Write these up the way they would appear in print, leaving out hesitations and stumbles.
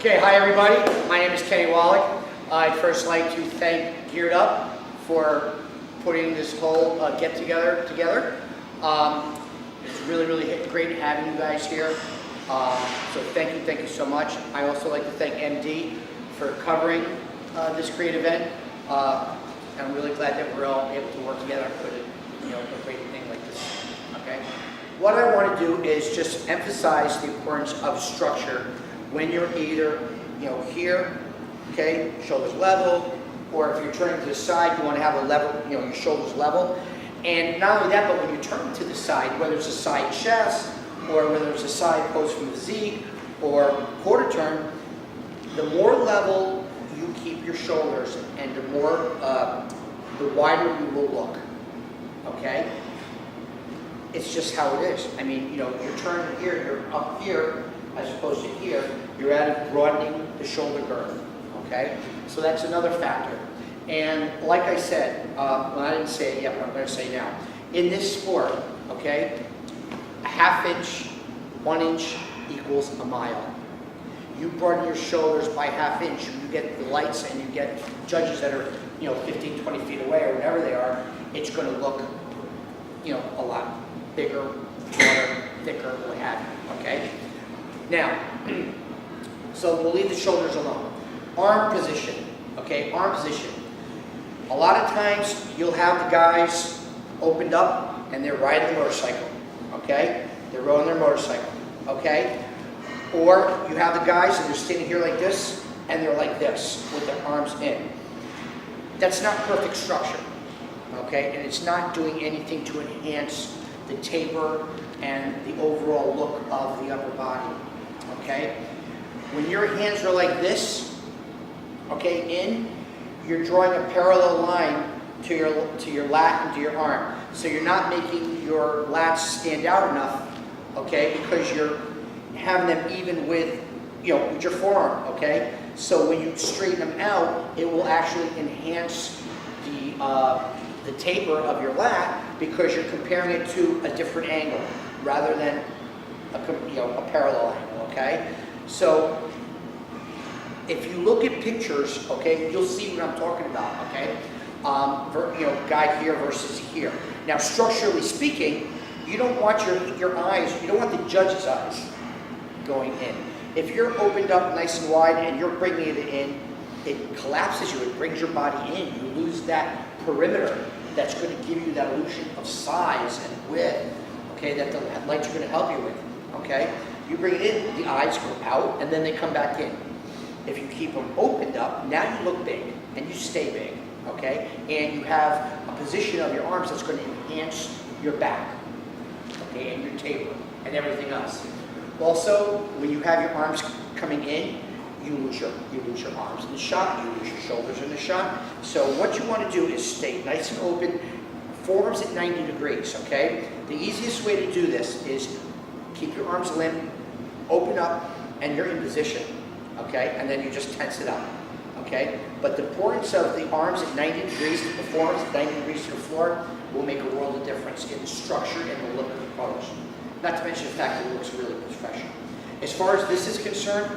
Okay, hi everybody. My name is Kenny Wallach. I'd first like to thank Geared Up for putting this whole get together. It's really great having you guys here. So thank you so much. I also like to thank MD for covering this great event. And I'm really glad that we're all able to work together and put a great thing like this. Okay. What I want to do is just emphasize the importance of structure when you're either, here, okay, shoulders level, or if you're turning to the side, you want to have a level, your shoulders level. And not only that, but when you turn to the side, whether it's a side chest, or whether it's a side pose from the Z, or quarter turn, the more level you keep your shoulders, and the wider you will look, okay? It's just how it is. I mean, you're turning here, you're up here, as opposed to here, you're adding, broadening the shoulder girth, okay? So that's another factor. And like I said, well, I didn't say it yet, but I'm going to say now. In this sport, okay, a ½ inch, 1 inch equals a mile. You broaden your shoulders by ½ inch, you get the lights and you get judges that are, 15, 20 feet away or whatever they are, it's going to look, a lot bigger, broader, thicker, what have you, okay? Now, so we'll leave the shoulders alone. Arm position, okay, arm position. A lot of times you'll have the guys opened up and they're riding a motorcycle, okay? They're rowing their motorcycle, okay? Or you have the guys and they're standing here like this and they're like this with their arms in. That's not perfect structure, okay? And it's not doing anything to enhance the taper and the overall look of the upper body, okay? When your hands are like this, okay, you're drawing a parallel line to your lat and to your arm. So you're not making your lats stand out enough, okay, because you're having them even with, with your forearm, okay? So when you straighten them out, it will actually enhance the taper of your lat because you're comparing it to a different angle rather than a parallel angle, okay? So if you look at pictures, okay, you'll see what I'm talking about, okay? Guy here versus here. Now, structurally speaking, you don't want your eyes, you don't want the judge's eyes going in. If you're opened up nice and wide and you're bringing it in, it collapses you, it brings your body in. You lose that perimeter that's going to give you that illusion of size and width, okay, that the lights are going to help you with, okay? You bring it in, the eyes go out, and then they come back in. If you keep them opened up, now you look big, and you stay big, okay? And you have a position of your arms that's going to enhance your back, okay, and your taper, and everything else. Also, when you have your arms coming in, you lose your arms in the shot, you lose your shoulders in the shot. So what you want to do is stay nice and open, forearms at 90 degrees, okay? The easiest way to do this is keep your arms limp, open up, and you're in position, okay? And then you just tense it up, okay? But the importance of the arms at 90 degrees to the forearms at 90 degrees to the floor will make a world of difference in the structure and the look of the pose. Not to mention the fact that it looks really professional. As far as this is concerned,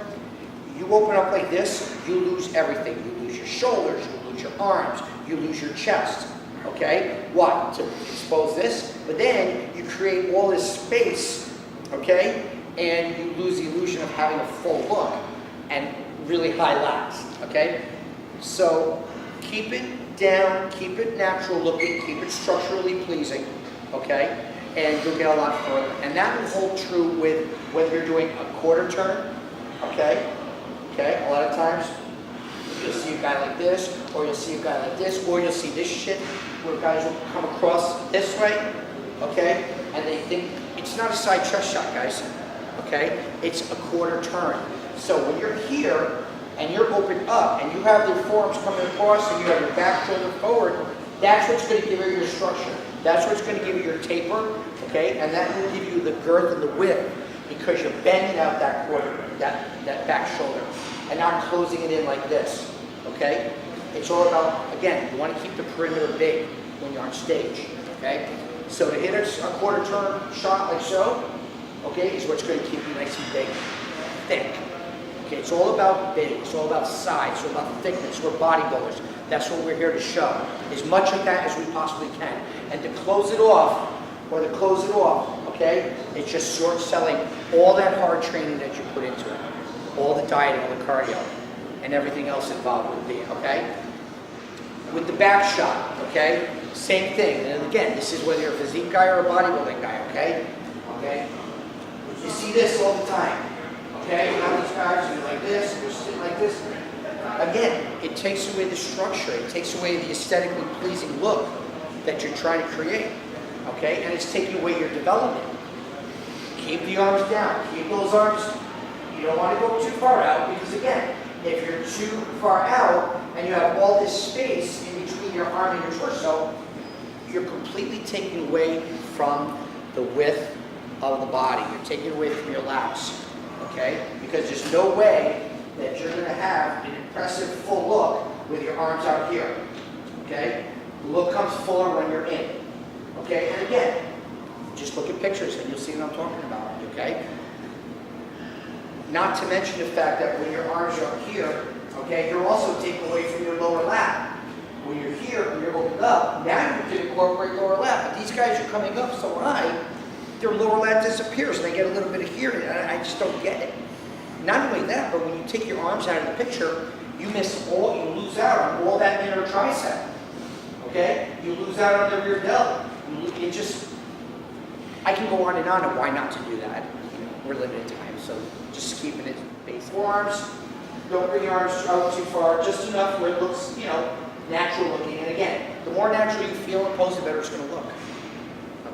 you open up like this, you lose everything. You lose your shoulders, you lose your arms, you lose your chest, okay? Why? To expose this, but then you create all this space, okay? And you lose the illusion of having a full look and really high lats, okay? So keep it down, keep it natural looking, keep it structurally pleasing, okay? And you'll get a lot further. And that will hold true with whether you're doing a quarter turn, okay? Okay, a lot of times you'll see a guy like this, or you'll see a guy like this, or you'll see this shit where guys will come across this way, okay? And they think it's not a side chest shot, guys, okay? It's a quarter turn. So when you're here and you're opened up and you have your forearms coming across and you have your back shoulder forward, that's what's going to give you your structure. That's what's going to give you your taper, okay? And that will give you the girth and the width because you're bending out that quarter, that back shoulder, and not closing it in like this, okay? It's all about, again, you want to keep the perimeter big when you're on stage, okay? So to hit a quarter turn shot like so, okay, is what's going to keep you nice and big, thick, Okay, it's all about big, it's all about size, it's all about thickness. We're bodybuilders. That's what we're here to show. As much of that as we possibly can. And to close it off, okay, it's just short selling all that hard training that you put into it. All the diet, all the cardio, and everything else involved with being, okay? With the back shot, okay, same thing. And again, this is whether you're a physique guy or a bodybuilding guy, okay? Okay? You see this all the time, okay? You have these guys who are like this, and they're sitting like this. Again, it takes away the structure. It takes away the aesthetically pleasing look that you're trying to create, okay? And it's taking away your development. Keep the arms down. Keep those arms. You don't want to go too far out because, again, if you're too far out and you have all this space in between your arm and your torso, you're completely taking away from the width of the body. You're taking away from your lats, okay? Because there's no way that you're going to have an impressive full look with your arms out here, okay? The look comes fuller when you're in, okay? And again, just look at pictures and you'll see what I'm talking about, okay? Not to mention the fact that when your arms are up here, okay, you're also taking away from your lower lat. When you're here and you're opened up, now you can incorporate lower lat. But these guys are coming up so high, their lower lat disappears and they get a little bit of here, and I just don't get it. Not only that, but when you take your arms out of the picture, you lose out on all that inner tricep. Okay? You lose out on the rear delt. I can go on and why not to do that. We're limited time, so just keeping it basic. Forearms, don't bring your arms out too far, just enough where it looks, natural looking. And again, the more natural you feel in pose, the better it's going to look.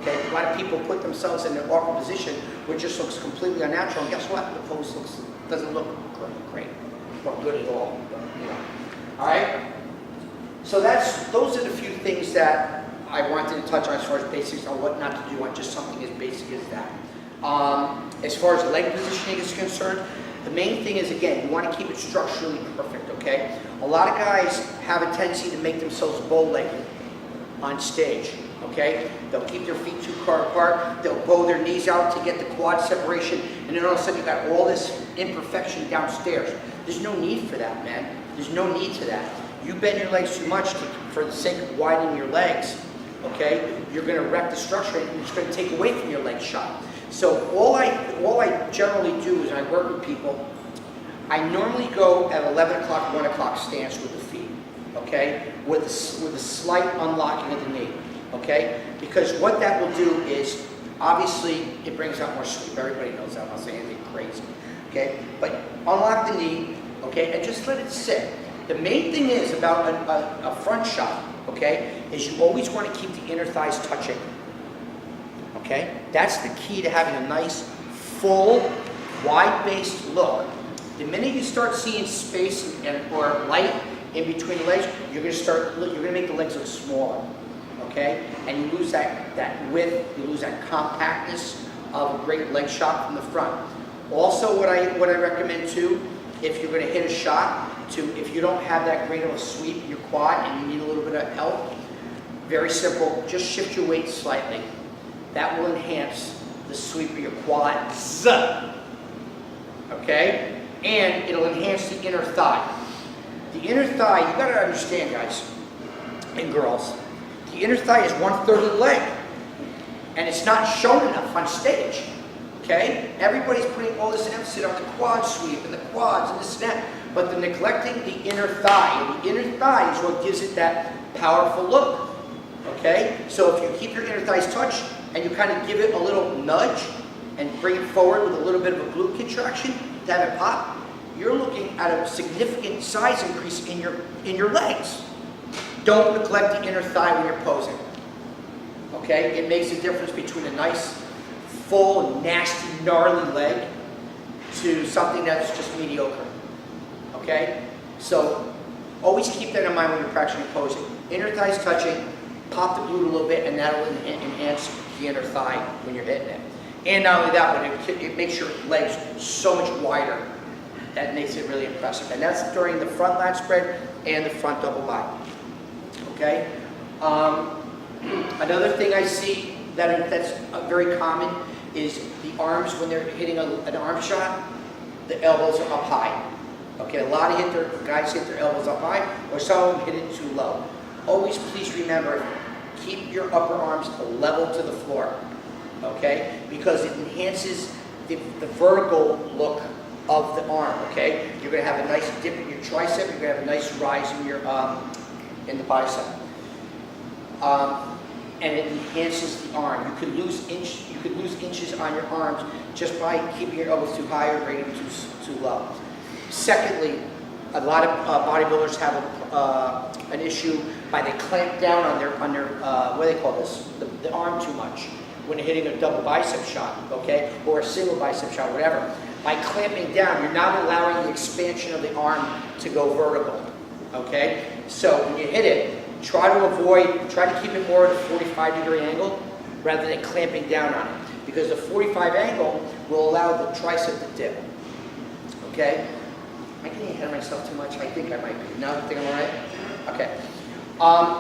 Okay? A lot of people put themselves in an awkward position where it just looks completely unnatural, and guess what? The pose doesn't look great, or good at all. All right? So those are the few things that I wanted to touch on as far as basics on what not to do on just something as basic as that. As far as leg positioning is concerned, the main thing is, again, you want to keep it structurally perfect, okay? A lot of guys have a tendency to make themselves bow-legged on stage, okay? They'll keep their feet too far apart, they'll bow their knees out to get the quad separation, and then all of a sudden you've got all this imperfection downstairs. There's no need for that, man. There's no need to that. You bend your legs too much for the sake of widening your legs, okay? You're going to wreck the structure and it's going to take away from your leg shot. So all I generally do is I work with people. I normally go at 11 o'clock, 1 o'clock stance with the feet, okay? With a slight unlocking of the knee, okay? Because what that will do is, obviously, it brings out more sweep. Everybody knows that. I'm not saying anything crazy, okay? But unlock the knee, okay, and just let it sit. The main thing is about a front shot, okay, is you always want to keep the inner thighs touching. Okay? That's the key to having a nice, full, wide-based look. The minute you start seeing space or light in between the legs, you're going to make the legs look smaller. Okay? And you lose that width, you lose that compactness of a great leg shot from the front. Also, what I recommend too, if you're going to hit a shot, if you don't have that great of a sweep in your quad and you need a little bit of help, very simple, just shift your weight slightly. That will enhance the sweep of your quads, okay? And it'll enhance the inner thigh. The inner thigh, you gotta understand, guys and girls, the inner thigh is 1/3 of the leg, and it's not shown enough on stage, okay? Everybody's putting all this emphasis on the quad sweep and the quads and this and that, but they're neglecting the inner thigh, and the inner thigh is what gives it that powerful look, okay? So if you keep your inner thighs touched, and you kind of give it a little nudge and bring it forward with a little bit of a glute contraction to have it pop, you're looking at a significant size increase in your legs. Don't neglect the inner thigh when you're posing. Okay? It makes a difference between a nice, full, nasty, gnarly leg to something that's just mediocre. Okay? So always keep that in mind when you're practicing posing. Inner thighs touching, pop the glute a little bit, and that'll enhance the inner thigh when you're hitting it. And not only that, but it makes your legs so much wider. That makes it really impressive. And that's during the front lat spread and the front double body. Okay? Another thing I see that's very common is the arms when they're hitting an arm shot. the elbows up high. Okay, a lot of guys hit their elbows up high, or some of them hit it too low. Always please remember, keep your upper arms level to the floor, okay? Because it enhances the vertical look of the arm, okay? You're gonna have a nice dip in your tricep, you're gonna have a nice rise in your, in the bicep. And it enhances the arm. You could lose inches on your arms just by keeping your elbows too high or bringing them too low. Secondly, a lot of bodybuilders have an issue by they clamp down on their what do they call this? The arm too much when they're hitting a double bicep shot, okay, or a single bicep shot, whatever. By clamping down, you're not allowing the expansion of the arm to go vertical, okay? So when you hit it, try to keep it more at a 45-degree angle rather than clamping down on it, because the 45 angle will allow the tricep to dip, okay? Am I getting ahead of myself too much? I think I might be. No, I think I'm all right? Okay.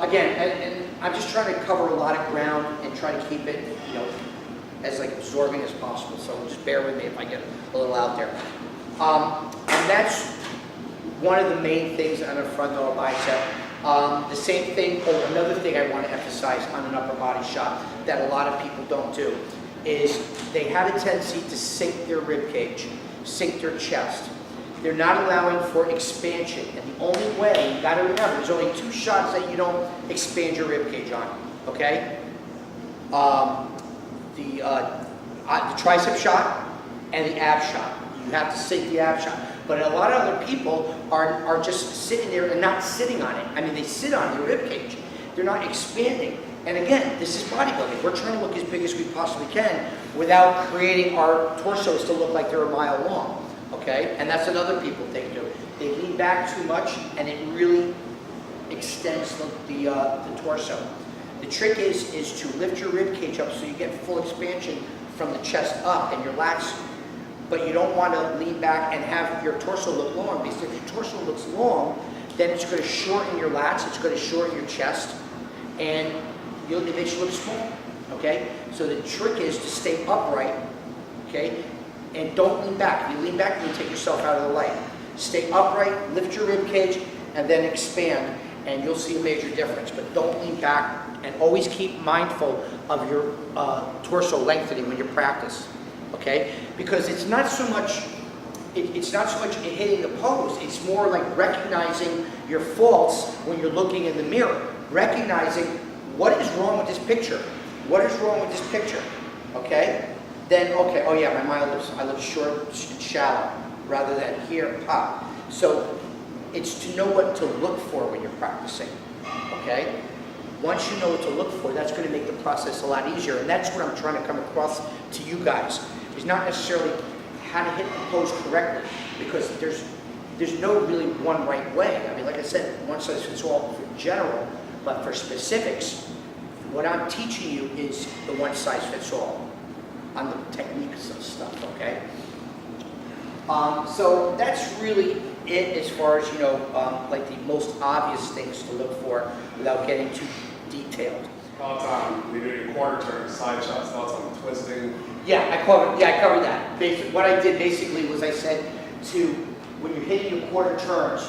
Again, and I'm just trying to cover a lot of ground and try to keep it, you know, as like absorbing as possible. So just bear with me if I get a little out there. And that's one of the main things on the front lower bicep. The same thing, or another thing I want to emphasize on an upper body shot that a lot of people don't do is they have a tendency to sink their rib cage, sink their chest. They're not allowing for expansion, and the only way, you got to remember, there's only two shots that you don't expand your rib cage on, okay? The tricep shot and the ab shot. You have to sink the ab shot. But a lot of other people are just sitting there and not sitting on it. I mean, they sit on their rib cage. They're not expanding. And again, this is bodybuilding. We're trying to look as big as we possibly can without creating our torsos to look like they're a mile long. Okay, and that's another people thing too. They lean back too much, and it really extends the torso. The trick is to lift your rib cage up so you get full expansion from the chest up and your lats, but you don't want to lean back and have your torso look long, because if your torso looks long, then it's going to shorten your lats, it's going to shorten your chest, and it makes you look small. Okay, so the trick is to stay upright. Okay. And don't lean back. If you lean back, you take yourself out of the light. Stay upright, lift your rib cage, and then expand, and you'll see a major difference. But don't lean back, and always keep mindful of your torso lengthening when you practice, okay? Because it's not so much hitting the pose. It's more like recognizing your faults when you're looking in the mirror, recognizing what is wrong with this picture. What is wrong with this picture? Okay. Then, okay, oh yeah, I look short and shallow, rather than here, pop. So, it's to know what to look for when you're practicing, okay? Once you know what to look for, that's going to make the process a lot easier, and that's what I'm trying to come across to you guys. It's not necessarily how to hit the pose correctly, because there's no really one right way. I mean, like I said, one size fits all for general, but for specifics, what I'm teaching you is the one size fits all on the techniques and stuff, okay? So that's really it as far as, you know, like the most obvious things to look for without getting too detailed. Thoughts on leading your quarter turn, side shots, thoughts on twisting? Yeah, I covered that. Basically, what I did basically was I said when you're hitting your quarter turns,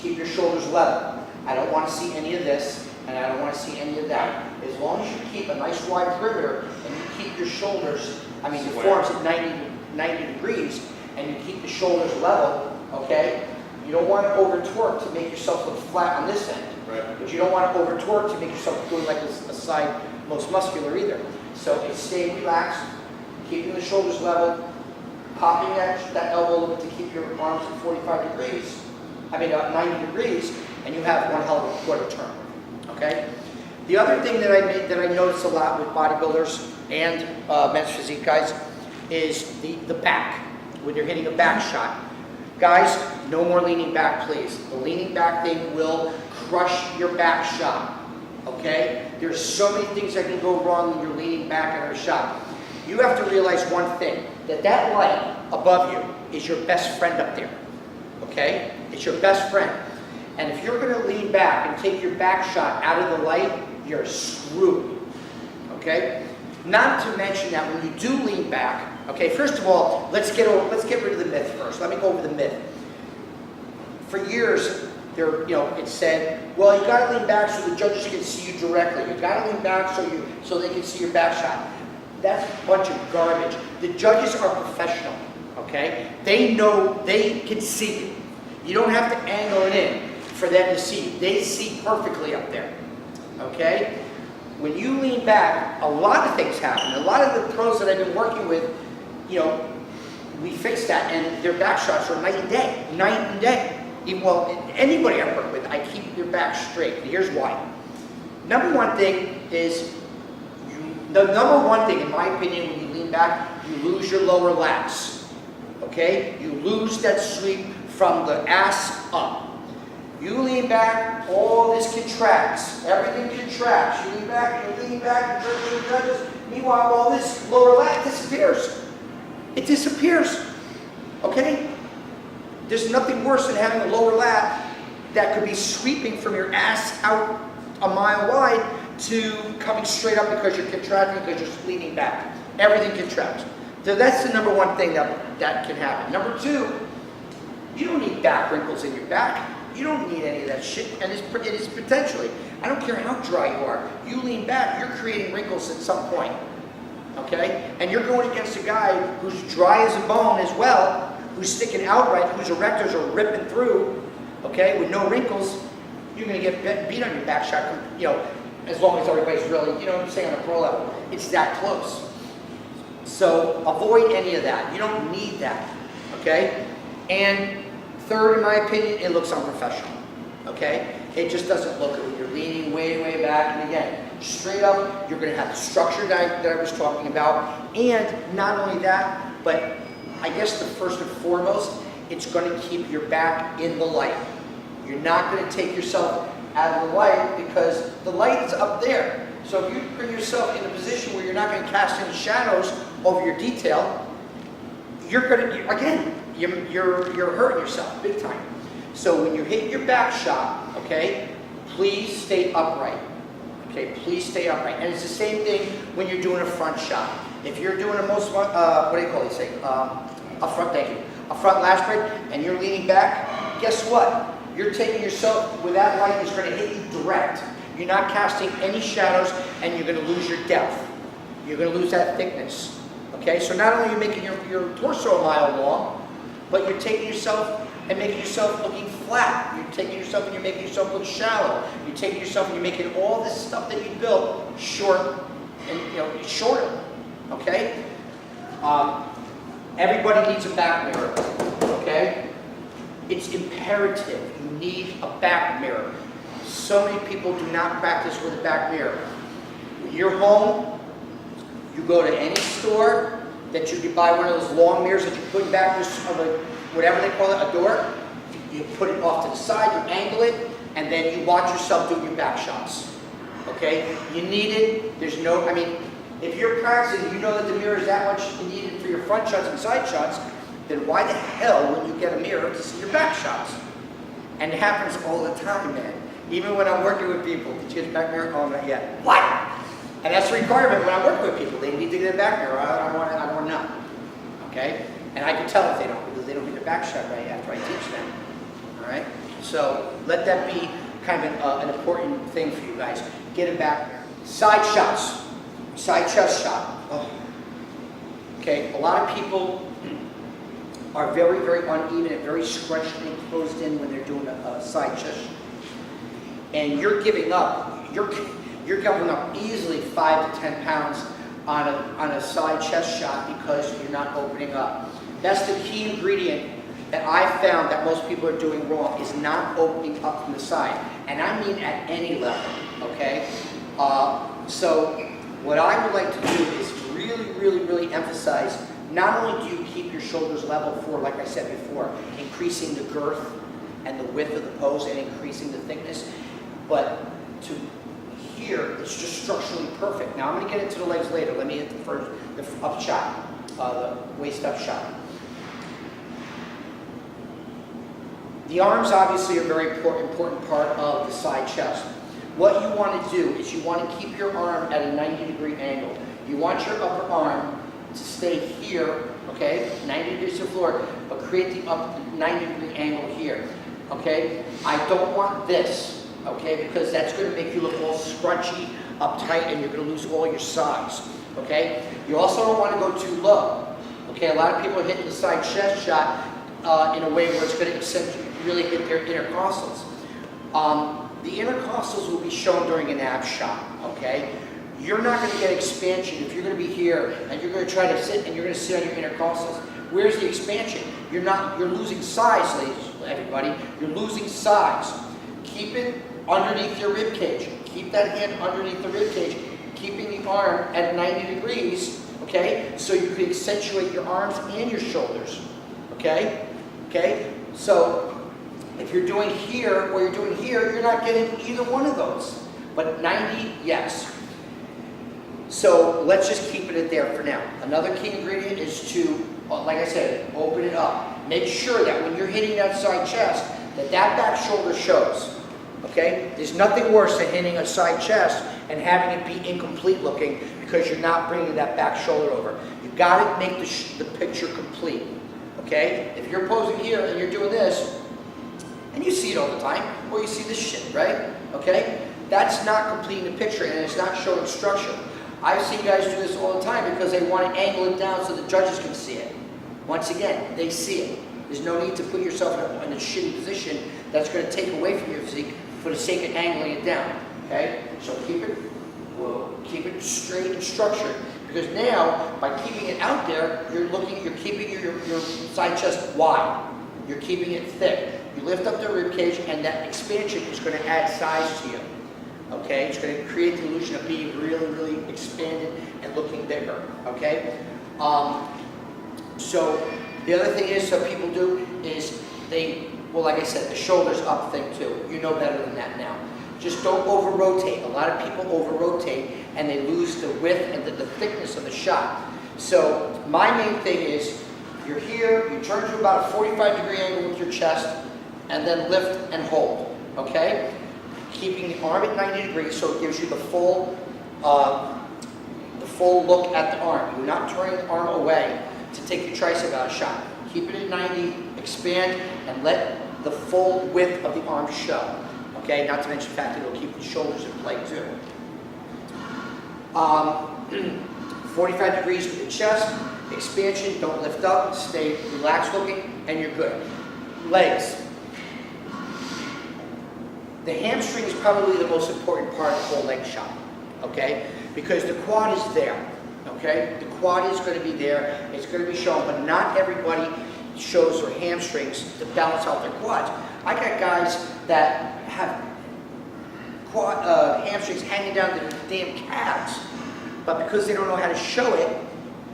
keep your shoulders level. I don't want to see any of this, and I don't want to see any of that. As long as you keep a nice wide perimeter and you keep your shoulders, I mean, your forearms at 90 degrees, and you keep the shoulders level, okay? You don't want to over torque to make yourself look flat on this end. Right. But you don't want to over torque to make yourself look like a side most muscular either. So it's staying relaxed, keeping the shoulders level, popping that elbow a little bit to keep your arms at 45 degrees, 90 degrees, and you have one hell of a quarter turn, okay? The other thing that I notice a lot with bodybuilders and men's physique guys is the back, when you're hitting a back shot. Guys, no more leaning back, please. The leaning back thing will crush your back shot, okay? There's so many things that can go wrong when you're leaning back on a shot. You have to realize one thing, that light above you is your best friend up there, okay? It's your best friend. And if you're going to lean back and take your back shot out of the light, you're screwed, okay? Not to mention that when you do lean back, okay, first of all, let's get rid of the myth myth first. Let me go over the myth. For years, it's said, well, you got to lean back so the judges can see you directly. You got to lean back so they can see your back shot. That's a bunch of garbage. The judges are professional, okay? They know, they can see you. You don't have to angle it in for them to see you. They see perfectly up there, okay? When you lean back, a lot of things happen. A lot of the pros that I've been working with, we fixed that, and their back shots are night and day. Anybody I work with, I keep their back straight. And here's why. Number one thing is, the number one thing, in my opinion, when you lean back, you lose your lower lats. Okay? You lose that sweep from the ass up. You lean back, all this contracts. Everything contracts. You lean back, you judges. Meanwhile, all this lower lat disappears. It disappears. Okay? There's nothing worse than having a lower lat that could be sweeping from your ass out a mile wide to coming straight up because you're contracting, because you're leaning back. Everything contracts. So that's the number one thing that can happen. Number two, you don't need back wrinkles in your back. You don't need any of that shit. And it is potentially, I don't care how dry you are, you lean back, you're creating wrinkles at some point. Okay? And you're going against a guy who's dry as a bone as well, who's sticking outright, whose erectors are ripping through, okay, with no wrinkles. You're going to get beat on your back shot, as long as everybody's really, on a pro level. It's that close. So avoid any of that. You don't need that, okay? And third, in my opinion, it looks unprofessional, okay? It just doesn't look good. You're leaning way, way back, and again, straight up, you're going to have the structure that I was talking about, and not only that, but I guess the first and foremost, it's going to keep your back in the light. You're not going to take yourself out of the light because the light is up there. So if you bring yourself in a position where you're not going to cast any shadows over your detail, you're hurting yourself big time. So when you hit your back shot, okay, please stay upright. Okay, please stay upright. And it's the same thing when you're doing a front shot. If you're doing a front latch break, and you're leaning back, guess what? You're taking yourself, with that light is going to hit you direct. You're not casting any shadows, and you're going to lose your depth. You're going to lose that thickness. Okay, so not only are you making your torso a mile long, but you're taking yourself and making yourself looking flat. You're taking yourself and you're making yourself look shallow. You're taking yourself and you're making all this stuff that you built short and shorter. Okay? Everybody needs a back mirror. Okay? It's imperative. You need a back mirror. So many people do not practice with a back mirror. When you're home, you go to any store that you can buy one of those long mirrors that you put back of whatever they call it, a door. You put it off to the side, you angle it, and then you watch yourself do your back shots. Okay? You need it. There's no, if you're practicing, you know that the mirror is that much needed for your front shots and side shots, then why the hell wouldn't you get a mirror to see your back shots? And it happens all the time, man. Even when I'm working with people, did you get a back mirror? Oh, not yet. What? And that's a requirement when I work with people. They need to get a back mirror. I want to know. Okay? And I can tell if they don't, because they don't get their back shot right after I teach them. All right? So let that be kind of an important thing for you guys. Get a back mirror. Side shots. Side chest shot. Oh. Okay? A lot of people are very, very uneven and very scrunched and closed in when they're doing a side chest shot. And you're giving up. You're giving up easily 5 to 10 pounds on a side chest shot because you're not opening up. That's the key ingredient that I found that most people are doing wrong, is not opening up from the side. And I mean at any level, okay? So what I would like to do is really, really, really emphasize, not only do you keep your shoulders level for, like I said before, increasing the girth and the width of the pose and increasing the thickness, but to here, it's just structurally perfect. Now I'm going to get into the legs later. Let me hit the up shot, the waist up shot. The arms obviously are a very important part of the side chest. What you want to do is you want to keep your arm at a 90-degree angle. You want your upper arm to stay here, okay, 90 degrees to the floor, but create the up 90-degree angle here, okay? I don't want this, okay, because that's going to make you look all scrunchy, uptight, and you're going to lose all your size, okay? You also don't want to go too low, okay? A lot of people are hitting the side chest shot in a way where it's going to really hit their intercostals. The intercostals will be shown during an ab shot, okay? You're not going to get expansion if you're going to be here and you're going to try to sit and you're going to sit on your intercostals. Where's the expansion? You're losing size, everybody. You're losing size. Keep it underneath your rib cage. Keep that hand underneath the rib cage, keeping the arm at 90 degrees, okay? So you can accentuate your arms and your shoulders, okay? Okay? So if you're doing here or you're doing here, you're not getting either one of those. But 90, yes. So let's just keep it at there for now. Another key ingredient is to, like I said, open it up. Make sure that when you're hitting that side chest, that back shoulder shows. Okay? There's nothing worse than hitting a side chest and having it be incomplete looking because you're not bringing that back shoulder over. You got to make the picture complete. Okay? If you're posing here and you're doing this, and you see it all the time, or you see this shit, right? Okay? That's not completing the picture and it's not showing structure. I've seen guys do this all the time because they want to angle it down so the judges can see it. Once again, they see it. There's no need to put yourself in a shitty position that's going to take away from your physique for the sake of angling it down. Okay? So keep it straight and structured. Because now, by keeping it out there, you're keeping your side chest wide. You're keeping it thick. You lift up the rib cage, and that expansion is going to add size to you. Okay, it's going to create the illusion of being really, really expanded and looking bigger. Okay, so the other thing is, so people do is well, like I said, the shoulders up thing too. You know better than that now. Just don't over rotate. A lot of people over rotate and they lose the width and the thickness of the shot. So my main thing is, you're here, you turn to about a 45-degree angle with your chest, and then lift and hold. Okay. Keeping the arm at 90 degrees so it gives you the full look at the arm. You're not turning the arm away to take your tricep out of shot. Keep it at 90, expand, and let the full width of the arm show. Okay, not to mention the fact that it'll keep the shoulders in play too. 45 degrees with the chest, expansion, don't lift up, stay relaxed looking, and you're good. Legs. The hamstring is probably the most important part of the whole leg shot, okay? Because the quad is there, okay? The quad is going to be there, it's going to be shown, but not everybody shows their hamstrings to balance out their quads. I got guys that have hamstrings hanging down to their damn calves, but because they don't know how to show it,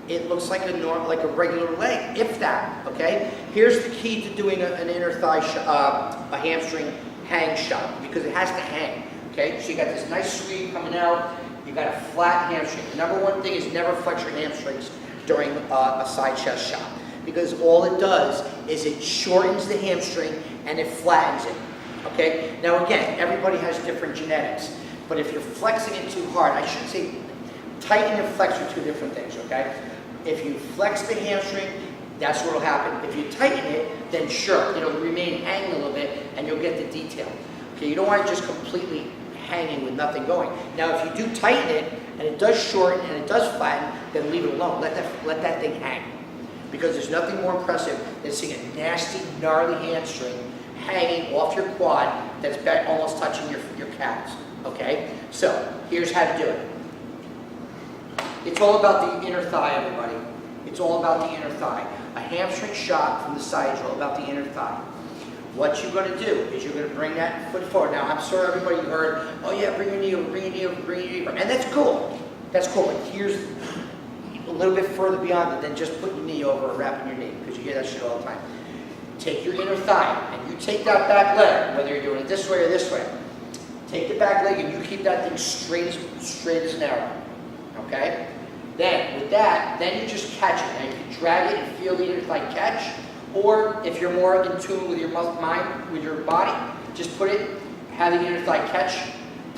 it looks like a regular leg, if that, okay? Here's the key to doing an inner thigh, a hamstring hang shot, because it has to hang, okay? So you got this nice sweep coming out, you got a flat hamstring. The number one thing is never flex your hamstrings during a side chest shot, because all it does is it shortens the hamstring and it flattens it, okay? Now again, everybody has different genetics, but if you're flexing it too hard, I should say tighten and flex are two different things, okay? If you flex the hamstring, that's what will happen. If you tighten it, then sure, it'll remain hanging a little bit and you'll get the detail. Okay, you don't want it just completely hanging with nothing going. Now, if you do tighten it and it does shorten and it does flatten, then leave it alone. Let that thing hang. Because there's nothing more impressive than seeing a nasty, gnarly hamstring hanging off your quad that's almost touching your calves. Okay? So, here's how to do it. It's all about the inner thigh, everybody. It's all about the inner thigh. A hamstring shot from the side is all about the inner thigh. What you're going to do is you're going to bring that foot forward. Now, I'm sure everybody heard, oh yeah, bring your knee over, bring your knee over, bring your knee over. And that's cool. That's cool. But here's a little bit further beyond it than just putting your knee over or wrapping your knee, because you hear that shit all the time. Take your inner thigh, and you take that back leg, whether you're doing it this way or this way. Take the back leg, and you keep that thing straight as an arrow. Okay? Then, with that, then you just catch it. Now you can drag it and feel the inner thigh catch, or if you're more in tune with your mind, with your body, just put it, have the inner thigh catch,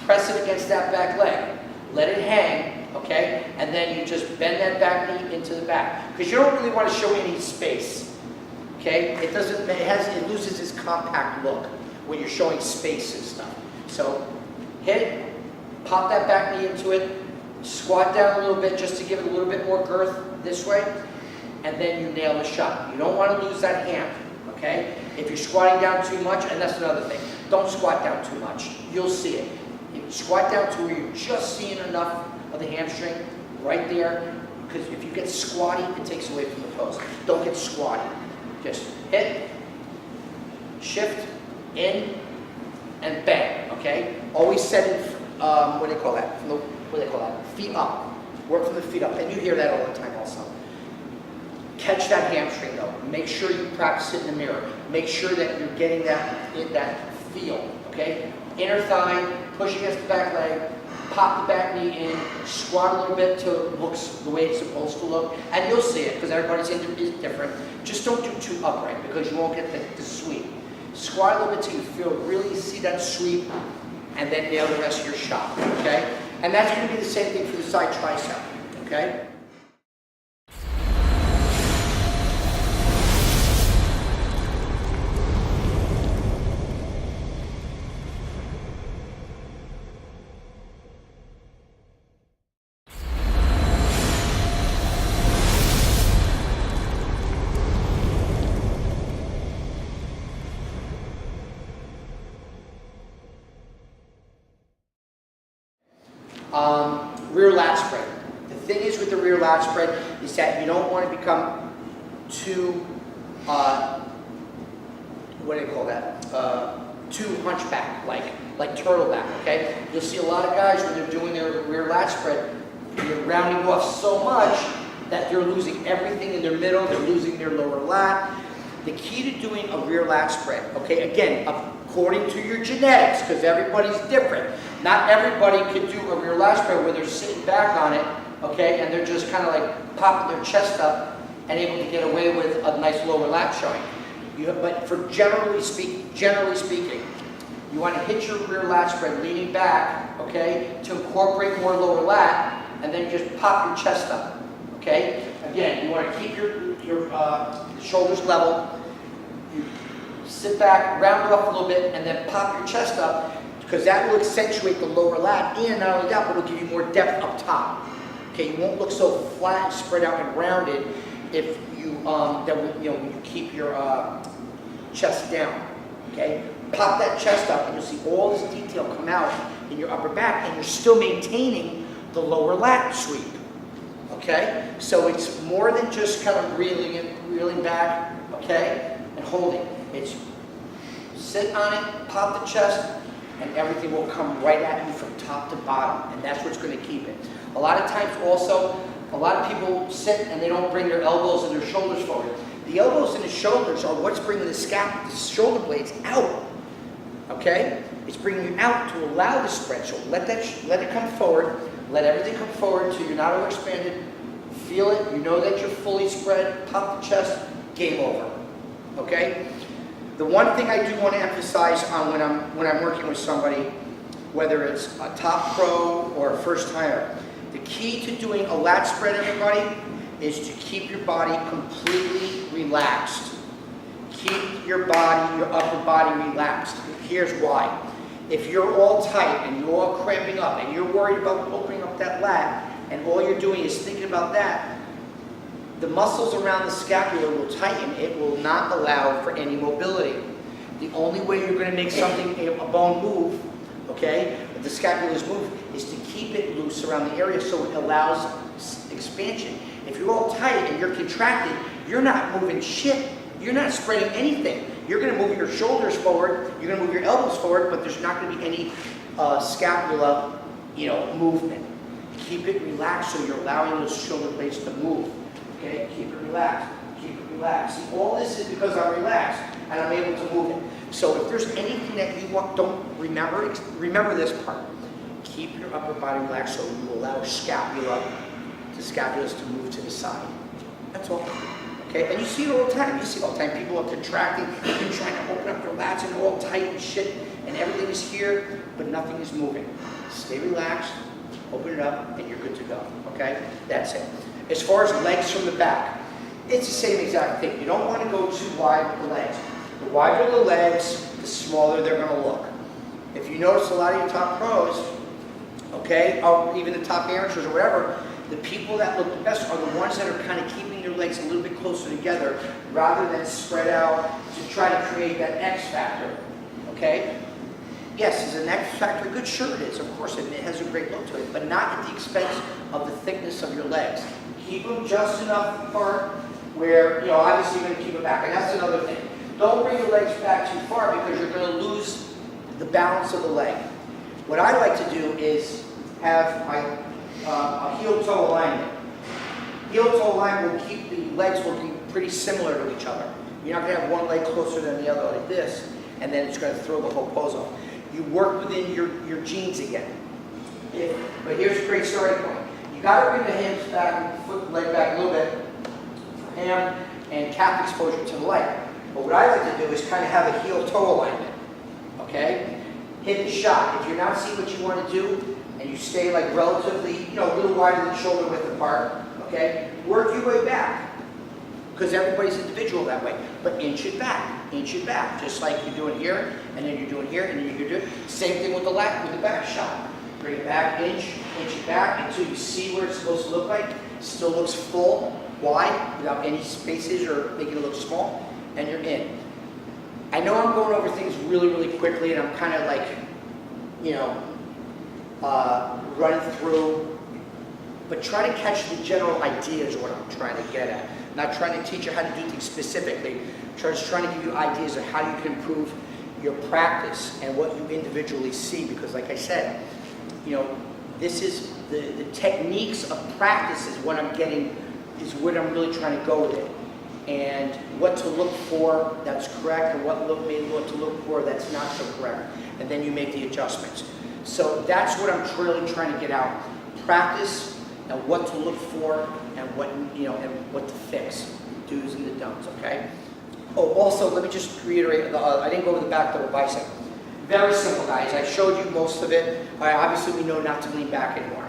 press it against that back leg, let it hang, okay? And then you just bend that back knee into the back. Because you don't really want to show any space, okay? It loses its compact look when you're showing space and stuff. So hit, pop that back knee into it, squat down a little bit just to give it a little bit more girth this way, and then you nail the shot. You don't want to lose that ham, okay? If you're squatting down too much, and that's another thing, don't squat down too much. You'll see it. If you squat down to where you're just seeing enough of the hamstring right there, because if you get squatty, it takes away from the pose. Don't get squatty. Just hit, shift, in, and bang, okay? Always setting, what do they call that? Feet up. Work from the feet up. And you hear that all the time also. Catch that hamstring though. Make sure you practice it in the mirror. Make sure that you're getting that feel, okay? Inner thigh, push against the back leg, pop the back knee in, squat a little bit till it looks the way it's supposed to look, and you'll see it because everybody's is different. Just don't do too upright because you won't get the sweep. Squat a little bit till you really see that sweep, and then nail the rest of your shot, okay? And that's going to be the same thing for the side tricep, okay? Rear lat spread. The thing is with the rear lat spread is that you don't want to become too, what do you call that? Too hunchback, like turtleback, okay? You'll see a lot of guys when they're doing their rear lat spread, they're rounding off so much that they're losing everything in their middle, they're losing their lower lat. The key to doing a rear lat spread, okay, again, according to your genetics, because everybody's different. Not everybody can do a rear lat spread where they're sitting back on it, okay, and they're just kind of like popping their chest up and able to get away with a nice lower lat showing. But for generally speaking, you want to hit your rear lat spread leaning back, okay, to incorporate more lower lat, and then just pop your chest up, okay? Again, you want to keep your shoulders level. You sit back, round it off a little bit, and then pop your chest up, because that will accentuate the lower lat, and not only that, but it'll give you more depth up top. Okay, you won't look so flat and spread out and rounded if you when you keep your chest down. Okay, pop that chest up, and you'll see all this detail come out in your upper back, and you're still maintaining the lower lat sweep. Okay, so it's more than just kind of reeling back, okay, and holding. It's sit on it, pop the chest, and everything will come right at you from top to bottom, and that's what's going to keep it. A lot of times also, a lot of people sit and they don't bring their elbows and their shoulders forward. The elbows and the shoulders are what's bringing the shoulder blades out, okay? It's bringing you out to allow the spread, so let it come forward, let everything come forward until you're not overexpanded, feel it, you know that you're fully spread, pop the chest, game over, okay? The one thing I do want to emphasize on when I'm working with somebody, whether it's a top pro or a first timer, the key to doing a lat spread, everybody, is to keep your body completely relaxed. Keep your upper body relaxed. Here's why. If you're all tight and you're all cramping up and you're worried about opening up that lat and all you're doing is thinking about that, the muscles around the scapula will tighten. It will not allow for any mobility. The only way you're going to make a bone move, okay, if the scapula's move, is to keep it loose around the area so it allows expansion. If you're all tight and you're contracted, you're not moving shit. You're not spreading anything. You're going to move your shoulders forward, you're going to move your elbows forward, but there's not going to be any scapula, movement. Keep it relaxed so you're allowing those shoulder blades to move. Okay, keep it relaxed, keep it relaxed. See, all this is because I'm relaxed and I'm able to move it. So if there's anything that you want, don't remember this part. Keep your upper body relaxed so you allow scapulas to move to the side. That's all. Okay, and you see it all the time. People are contracting, they're trying to open up their lats and they're all tight and shit, and everything is here, but nothing is moving. Stay relaxed, open it up, and you're good to go, okay? That's it. As far as legs from the back, it's the same exact thing. You don't want to go too wide with the legs. The wider the legs, the smaller they're going to look. If you notice a lot of your top pros, okay, or even the top amateurs or whatever, the people that look the best are the ones that are kind of keeping their legs a little bit closer together rather than spread out to try to create that X factor, okay? Yes, is an X factor good? Sure it is, of course, it has a great look to it, but not at the expense of the thickness of your legs. Keep them just enough apart where, you know, obviously you're going to keep it back, and that's another thing. Don't bring your legs back too far because you're going to lose the balance of the leg. What I like to do is have my a heel-toe alignment. Heel-toe alignment will keep the legs will be pretty similar to each other. You're not going to have one leg closer than the other like this, and then it's going to throw the whole pose off. You work within your genes again. But here's a great starting point. You got to bring the hands back, foot, leg back a little bit for ham and calf exposure to the leg. But what I like to do is kind of have a heel-toe alignment. Okay? Hit the shot. If you're not seeing what you want to do, and you stay like relatively, you know, a little wider than shoulder width apart, okay? Work your way back, because everybody's individual that way. But inch it back, just like you're doing here, and then you're doing here, and then you're doing. Same thing with the back shot. Bring it back, inch it back until you see where it's supposed to look like. Still looks full, wide, without any spaces or making it look small, and you're in. I know I'm going over things really, really quickly, and I'm kind of like, you know, running through, but try to catch the general ideas of what I'm trying to get at. Not trying to teach you how to do things specifically, just trying to give you ideas of how you can improve your practice and what you individually see, because like I said, you know, this is the techniques of practice is what I'm getting, is what I'm really trying to go with it. And what to look for that's correct, and what to look for that's not so correct. And then you make the adjustments. So that's what I'm really trying to get out. Practice and what to look for and what, you know, and what to fix. Do's and the don'ts, okay? Oh, also, let me just reiterate, I didn't go over the back double bicep. Very simple, guys. I showed you most of it. Obviously, we know not to lean back anymore.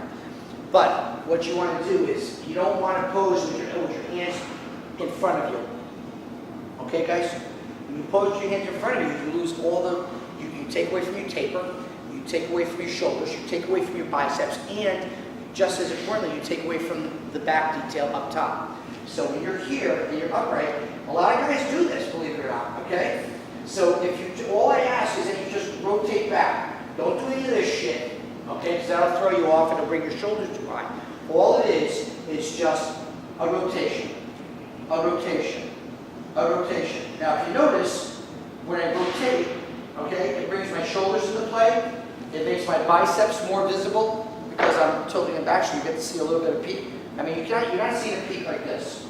But what you want to do is, you don't want to pose with your hands in front of you. Okay, guys? When you pose your hands in front of you, you lose all the, you take away from your taper, you take away from your shoulders, you take away from your biceps, and just as importantly, you take away from the back detail up top. So when you're here and you're upright, a lot of guys do this, believe it or not, okay? So if you, all I ask is that you just rotate back. Don't do any of this shit, okay? Because that'll throw you off and it'll bring your shoulders too high. All it is just a rotation, a rotation, a rotation. Now if you notice, when I rotate, okay, it brings my shoulders into play. It makes my biceps more visible because I'm tilting them back so you get to see a little bit of peak. I mean, you're not seeing a peak like this,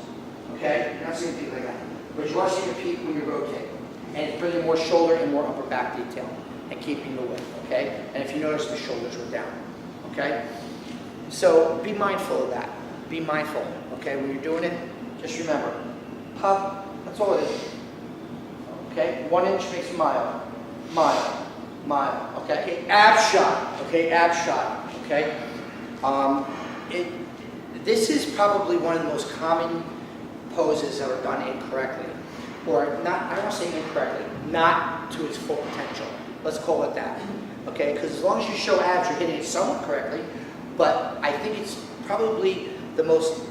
okay? You're not seeing a peak like that. But you are seeing a peak when you rotate. And it's bringing more shoulder and more upper back detail and keeping the width, okay? And if you notice, the shoulders were down, okay? So be mindful of that. Be mindful, okay? When you're doing it, just remember, puff, that's all it is. Okay? 1 inch makes a mile, okay? Okay, ab shot, okay? This is probably one of the most common poses that are done incorrectly. Or not, I don't want to say incorrectly, not to its full potential. Let's call it that. Okay? Because as long as you show abs, you're hitting it somewhat correctly. But I think it's probably the most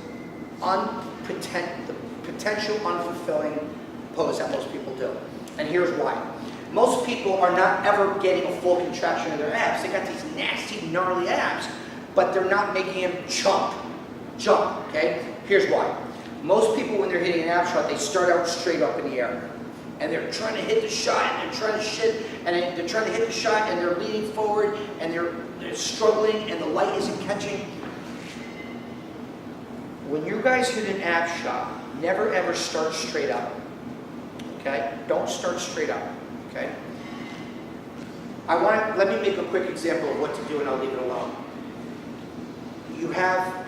potential unfulfilling pose that most people do. And here's why. Most people are not ever getting a full contraction of their abs. They got these nasty, gnarly abs, but they're not making them jump, okay? Here's why. Most people, when they're hitting an ab shot, they start out straight up in the air. And they're trying to hit the shot, and they're trying to shit, and they're trying to hit the shot, and they're leaning forward, and they're struggling, and the light isn't catching. When you guys hit an ab shot, never ever start straight up, okay? Don't start straight up, okay? Let me make a quick example of what to do, and I'll leave it alone. You have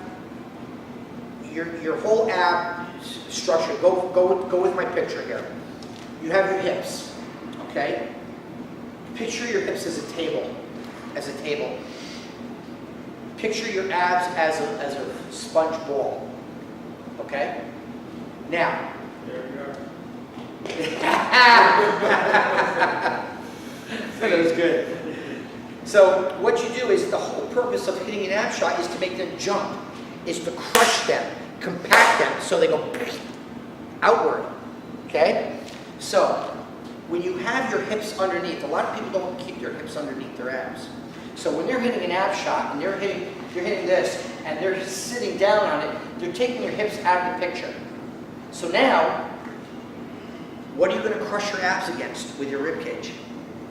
your whole ab structure. Go with my picture here. You have your hips, okay? Picture your hips as a table, Picture your abs as a sponge ball, okay? Now, There we go. that was good. So what you do is the whole purpose of hitting an ab shot is to make them jump, is to crush them, compact them so they go outward, okay? So when you have your hips underneath, a lot of people don't keep their hips underneath their abs. So when they're hitting an ab shot and you're hitting this and they're sitting down on it, they're taking your hips out of the picture. So now, what are you going to crush your abs against with your rib cage?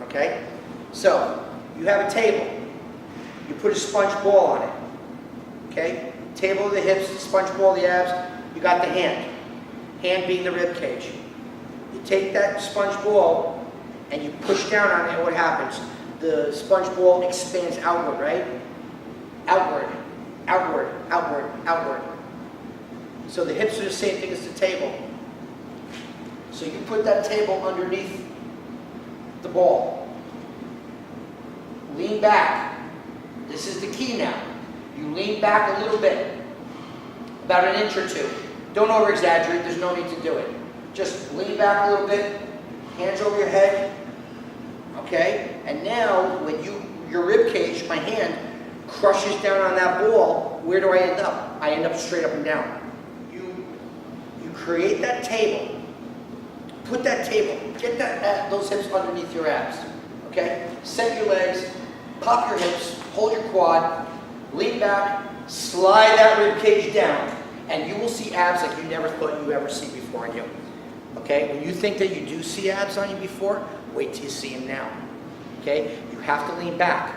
Okay? So you have a table. You put a sponge ball on it. Okay? Table of the hips, sponge ball of the abs. You got the hand. Hand being the rib cage. You take that sponge ball and you push down on it, and what happens? The sponge ball expands outward, right? Outward, outward, outward, outward. So the hips are the same thing as the table. So you put that table underneath the ball. Lean back. This is the key now. You lean back a little bit, about an inch or two. Don't over-exaggerate, there's no need to do it. Just lean back a little bit, hands over your head, okay? And now, when your rib cage, my hand, crushes down on that ball, where do I end up? I end up straight up and down. You create that table, put that table, get those hips underneath your abs, okay? Set your legs, pop your hips, hold your quad, lean back, slide that rib cage down, and you will see abs like you never thought you ever see before on you. Okay? When you think that you do see abs on you before, wait till you see them now. Okay? You have to lean back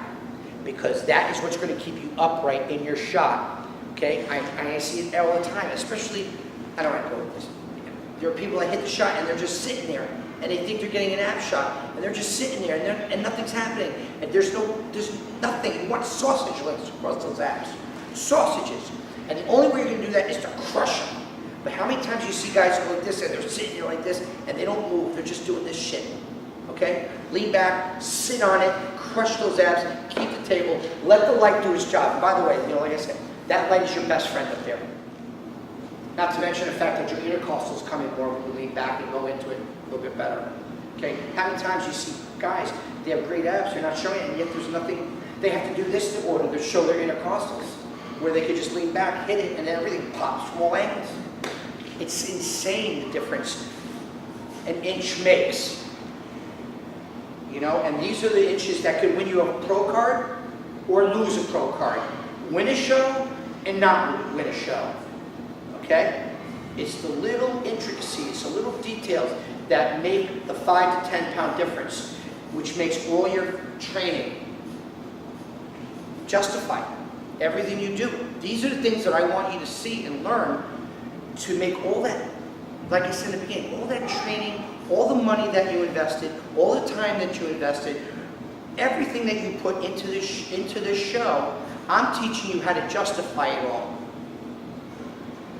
because that is what's going to keep you upright in your shot. Okay? I see it all the time, especially, I don't want to go with this. There are people that hit the shot and they're just sitting there and they think they're getting an ab shot and they're just sitting there and nothing's happening and there's nothing. You want sausage legs across those abs. Sausages. And the only way you can do that is to crush them. But how many times you see guys go like this and they're sitting there like this and they don't move, they're just doing this shit. Okay? Lean back, sit on it, crush those abs, keep the table, let the light do its job. And by the way, like I said, that light is your best friend up there. Not to mention the fact that your intercostals come in more when you lean back and go into it a little bit better. Okay? How many times you see guys, they have great abs, they're not showing it, and yet there's nothing, they have to do this in order to show their intercostals, where they could just lean back, hit it, and then everything pops from all angles. It's insane the difference an inch makes. You know, and these are the inches that could win you a pro card or lose a pro card. Win a show and not win a show. Okay? It's the little intricacies, the little details that make the 5 to 10 pound difference, which makes all your training justified. Everything you do. These are the things that I want you to see and learn to make all that, like I said in the beginning, all that training, all the money that you invested, all the time that you invested, everything that you put into this show, I'm teaching you how to justify it all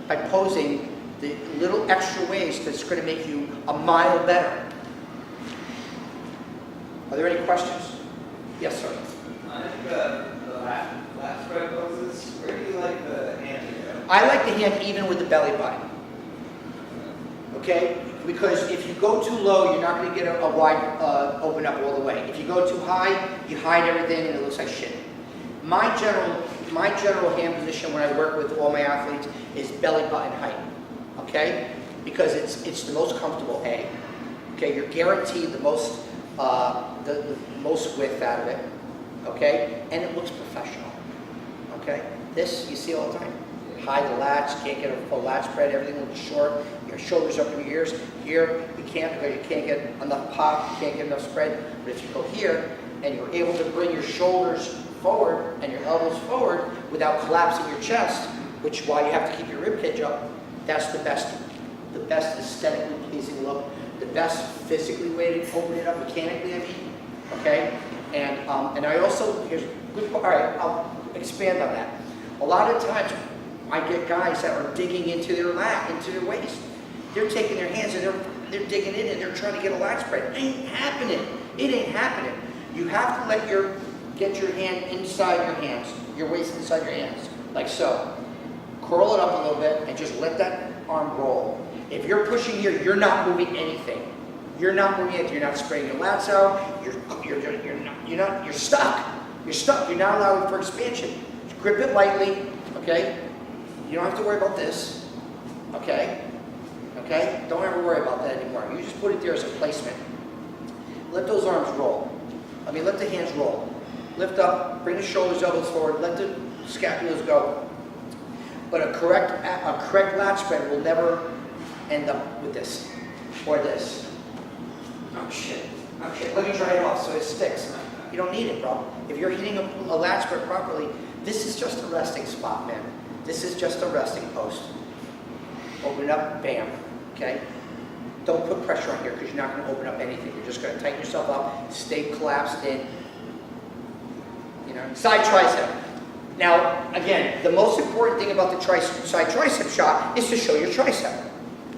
by posing the little extra ways that's going to make you a mile better. Are there any questions? Yes, sir. I think the lat spread poses, where do you like the hand to go? I like the hand even with the belly button. Okay? Because if you go too low, you're not going to get a wide open up all the way. If you go too high, you hide everything and it looks like shit. My general hand position when I work with all my athletes is belly button height. Okay? Because it's the most comfortable, A. Okay? You're guaranteed the most width out of it. Okay? And it looks professional. Okay? This, you see all the time. Hide the latch, can't get a full latch spread, everything looks short. Your shoulders up in your ears. Here, you can't because you can't get enough pop, you can't get enough spread. But if you go here, and you're able to bring your shoulders forward and your elbows forward without collapsing your chest, which why you have to keep your rib cage up, that's the best aesthetically pleasing look, the best physically way to open it up, mechanically, I mean. Okay? And I also, here's good, all right, I'll expand on that. A lot of times, I get guys that are digging into their lat, into their waist. They're taking their hands and they're digging in and they're trying to get a lat spread. It ain't happening. It ain't happening. You have to get your hand inside your hands, your waist inside your hands, like so. Curl it up a little bit and just let that arm roll. If you're pushing here, you're not moving anything. You're not moving anything. You're not spraying your lats out. You're stuck. You're stuck. You're not allowing for expansion. Just grip it lightly, okay? You don't have to worry about this, okay? Okay? Don't ever worry about that anymore. You just put it there as a placement. Let those arms roll. Let the hands roll. Lift up, bring the shoulders, elbows forward, let the scapulas go. But a correct lat spread will never end up with this or this. Oh shit. Let me try it off so it sticks. You don't need it, bro. If you're hitting a lat spread properly, this is just a resting spot, man. This is just a resting post. Open it up, bam. Okay? Don't put pressure on here because you're not going to open up anything. You're just going to tighten yourself up, stay collapsed in. Side tricep. Now, again, the most important thing about the side tricep shot is to show your tricep.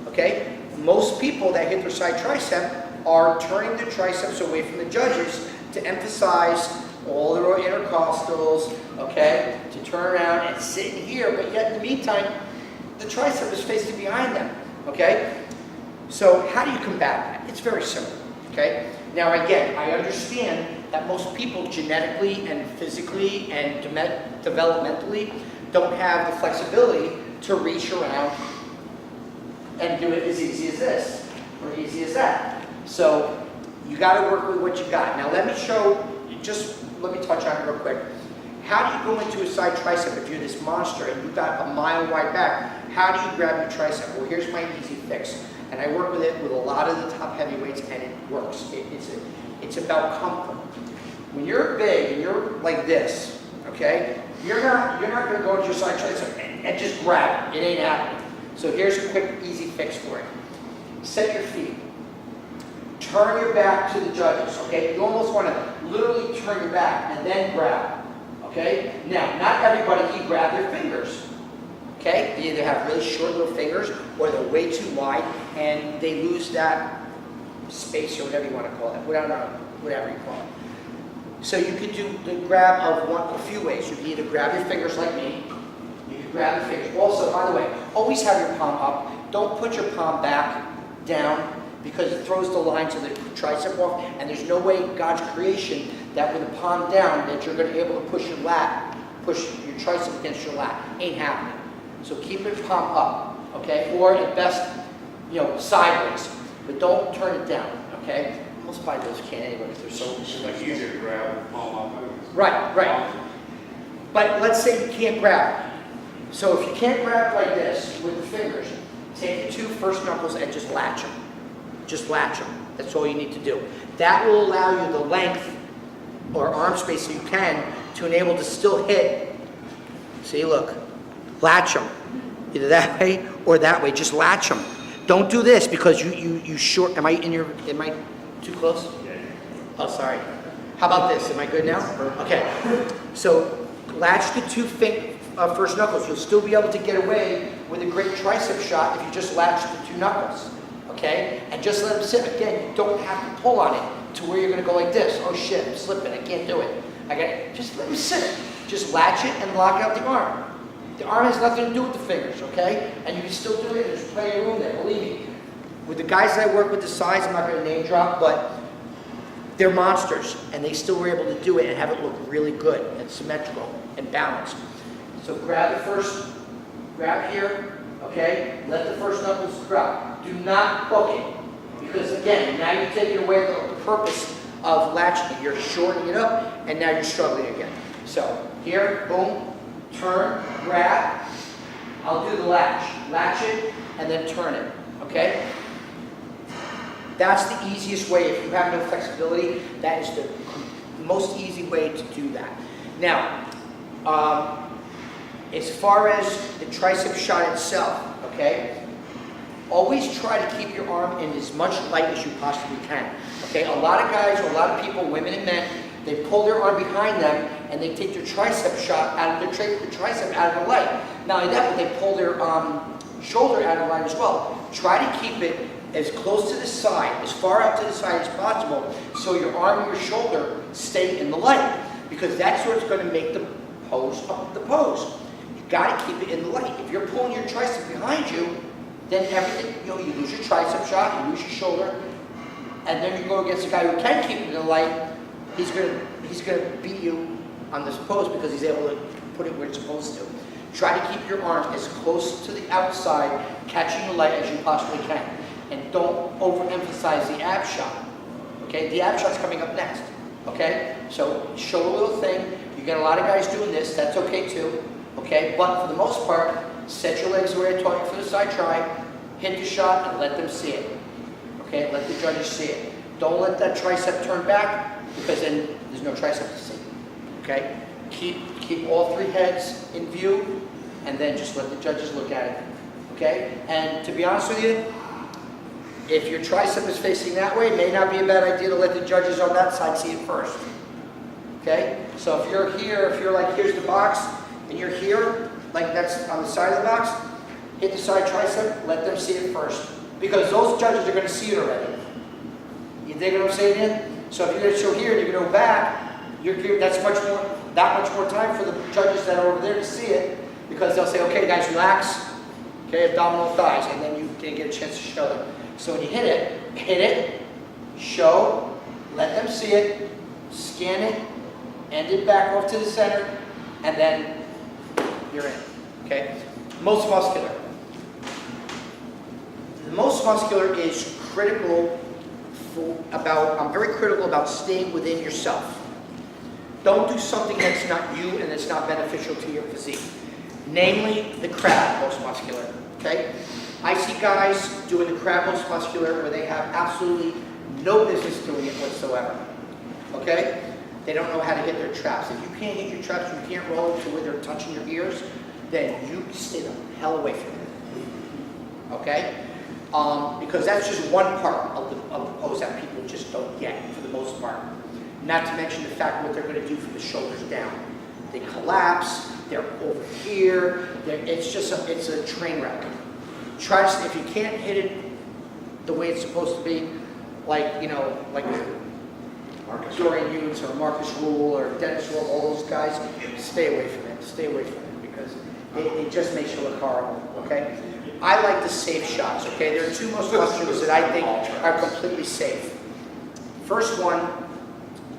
Okay? Most people that hit their side tricep are turning the triceps away from the judges to emphasize all their intercostals, okay? To turn around and sit in here, but yet in the meantime, the tricep is facing behind them, okay? So how do you combat that? It's very simple, okay? Now again, I understand that most people genetically and physically and developmentally don't have the flexibility to reach around and do it as easy as this or easy as that. So you got to work with what you got. Now let me touch on it real quick. How do you go into a side tricep if you're this monster and you've got a mile wide back? How do you grab your tricep? Well, here's my easy fix. And I work with it with a lot of the top heavyweights and it works. It's about comfort. When you're big and you're like this, okay, you're not going to go to your side tricep and just grab it. It ain't happening. So here's a quick, easy fix for it. Set your feet. Turn your back to the judges, okay? You almost want to literally turn your back and then grab, okay? Now, not everybody can grab their fingers, okay? They either have really short little fingers or they're way too wide and they lose that space or whatever you want to call it, whatever you call it. So you could do the grab of a few ways. You can either grab your fingers like me. You can grab your fingers. Also, by the way, always have your palm up. Don't put your palm back down because it throws the lines of the tricep off. And there's no way in God's creation that with the palm down that you're going to be able to push your tricep against your lat. Ain't happening. So keep your palm up, okay? Or at best, sideways. But don't turn it down, okay? Most bodybuilders can't anyway because they're so... It's like easier to grab with palm off. Right. But let's say you can't grab. So if you can't grab like this with the fingers, take the two first knuckles and just latch them. Just latch them. That's all you need to do. That will allow you the length or arm space you can to enable to still hit. See, look. Latch them. Either that way or that way. Just latch them. Don't do this because you short... Am I too close? Yeah. Oh, sorry. How about this? Am I good now? Okay. So latch the two first knuckles. You'll still be able to get away with a great tricep shot if you just latch the two knuckles. Okay? And just let them sit. Again, you don't have to pull on it to where you're going to go like this. Oh shit, I'm slipping. I can't do it. Just let them sit. Just latch it and lock out the arm. The arm has nothing to do with the fingers, okay? And you can still do it. There's plenty of room there. Believe me. With the guys that I work with the size, I'm not going to name drop, but they're monsters, and they still were able to do it and have it look really good and symmetrical and balanced. So grab here, okay? Let the first knuckles drop. Do not hook it, because again, now you're taking away the purpose of latching it. You're shortening it up, and now you're struggling again. So here, boom, turn, grab. I'll do the latch. Latch it, and then turn it, okay? That's the easiest way. If you have no flexibility, that is the most easy way to do that. Now, as far as the tricep shot itself, okay, always try to keep your arm in as much light as you possibly can. Okay, a lot of guys, or a lot of people, women and men, they pull their arm behind them and they take their tricep shot out of their tricep out of the light. Not only that, but they pull their shoulder out of the light as well. Try to keep it as close to the side, as far out to the side as possible, so your arm and your shoulder stay in the light. because that's what's going to make the pose up the pose. You got to keep it in the light. If you're pulling your tricep behind you, then everything, you know, you lose your tricep shot, you lose your shoulder, and then you go against a guy who can keep it in the light. He's gonna beat you on this pose because he's able to put it where it's supposed to. Try to keep your arm as close to the outside, catching the light as you possibly can. And don't overemphasize the ab shot. Okay, the ab shot's coming up next. Okay, so show a little thing. You get a lot of guys doing this, that's okay too. Okay, but for the most part, set your legs where I taught you for the side try, hit the shot and let them see it. Okay, let the judges see it. Don't let that tricep turn back because then there's no tricep to see. Okay, keep all three heads in view and then just let the judges look at it. Okay, and to be honest with you, if your tricep is facing that way, it may not be a bad idea to let the judges on that side see it first. Okay, so if you're here, if you're like, here's the box, and you're here, like that's on the side of the box, hit the side tricep, let them see it first. Because those judges are going to see it already. You dig what I'm saying in? So if you're going to show here and you're going to go back, that's that much more time for the judges that are over there to see it, because they'll say, okay guys, relax, okay, abdominal thighs, and then you can get a chance to show them. So when you hit it, show, let them see it, scan it, end it back off to the center, and then you're in, okay? Most muscular. The most muscular is critical I'm very critical about staying within yourself. Don't do something that's not you and that's not beneficial to your physique. Namely, the crab most muscular, okay? I see guys doing the crab most muscular where they have absolutely no business doing it whatsoever, okay? They don't know how to hit their traps. If you can't hit your traps, you can't roll to where they're touching your ears, then you stay the hell away from it, okay? Because that's just one part of the pose that people just don't get for the most part. Not to mention the fact what they're going to do from the shoulders down. They collapse, they're over here, it's a train wreck. Try to, if you can't hit it the way it's supposed to be, like, you know, like Dorian Hughes or Marcus Rule or Dennis Rule, all those guys, stay away from it. Stay away from it because it just makes you look horrible, okay? I like the safe shots, okay? There are two most musculars that I think are completely safe. First one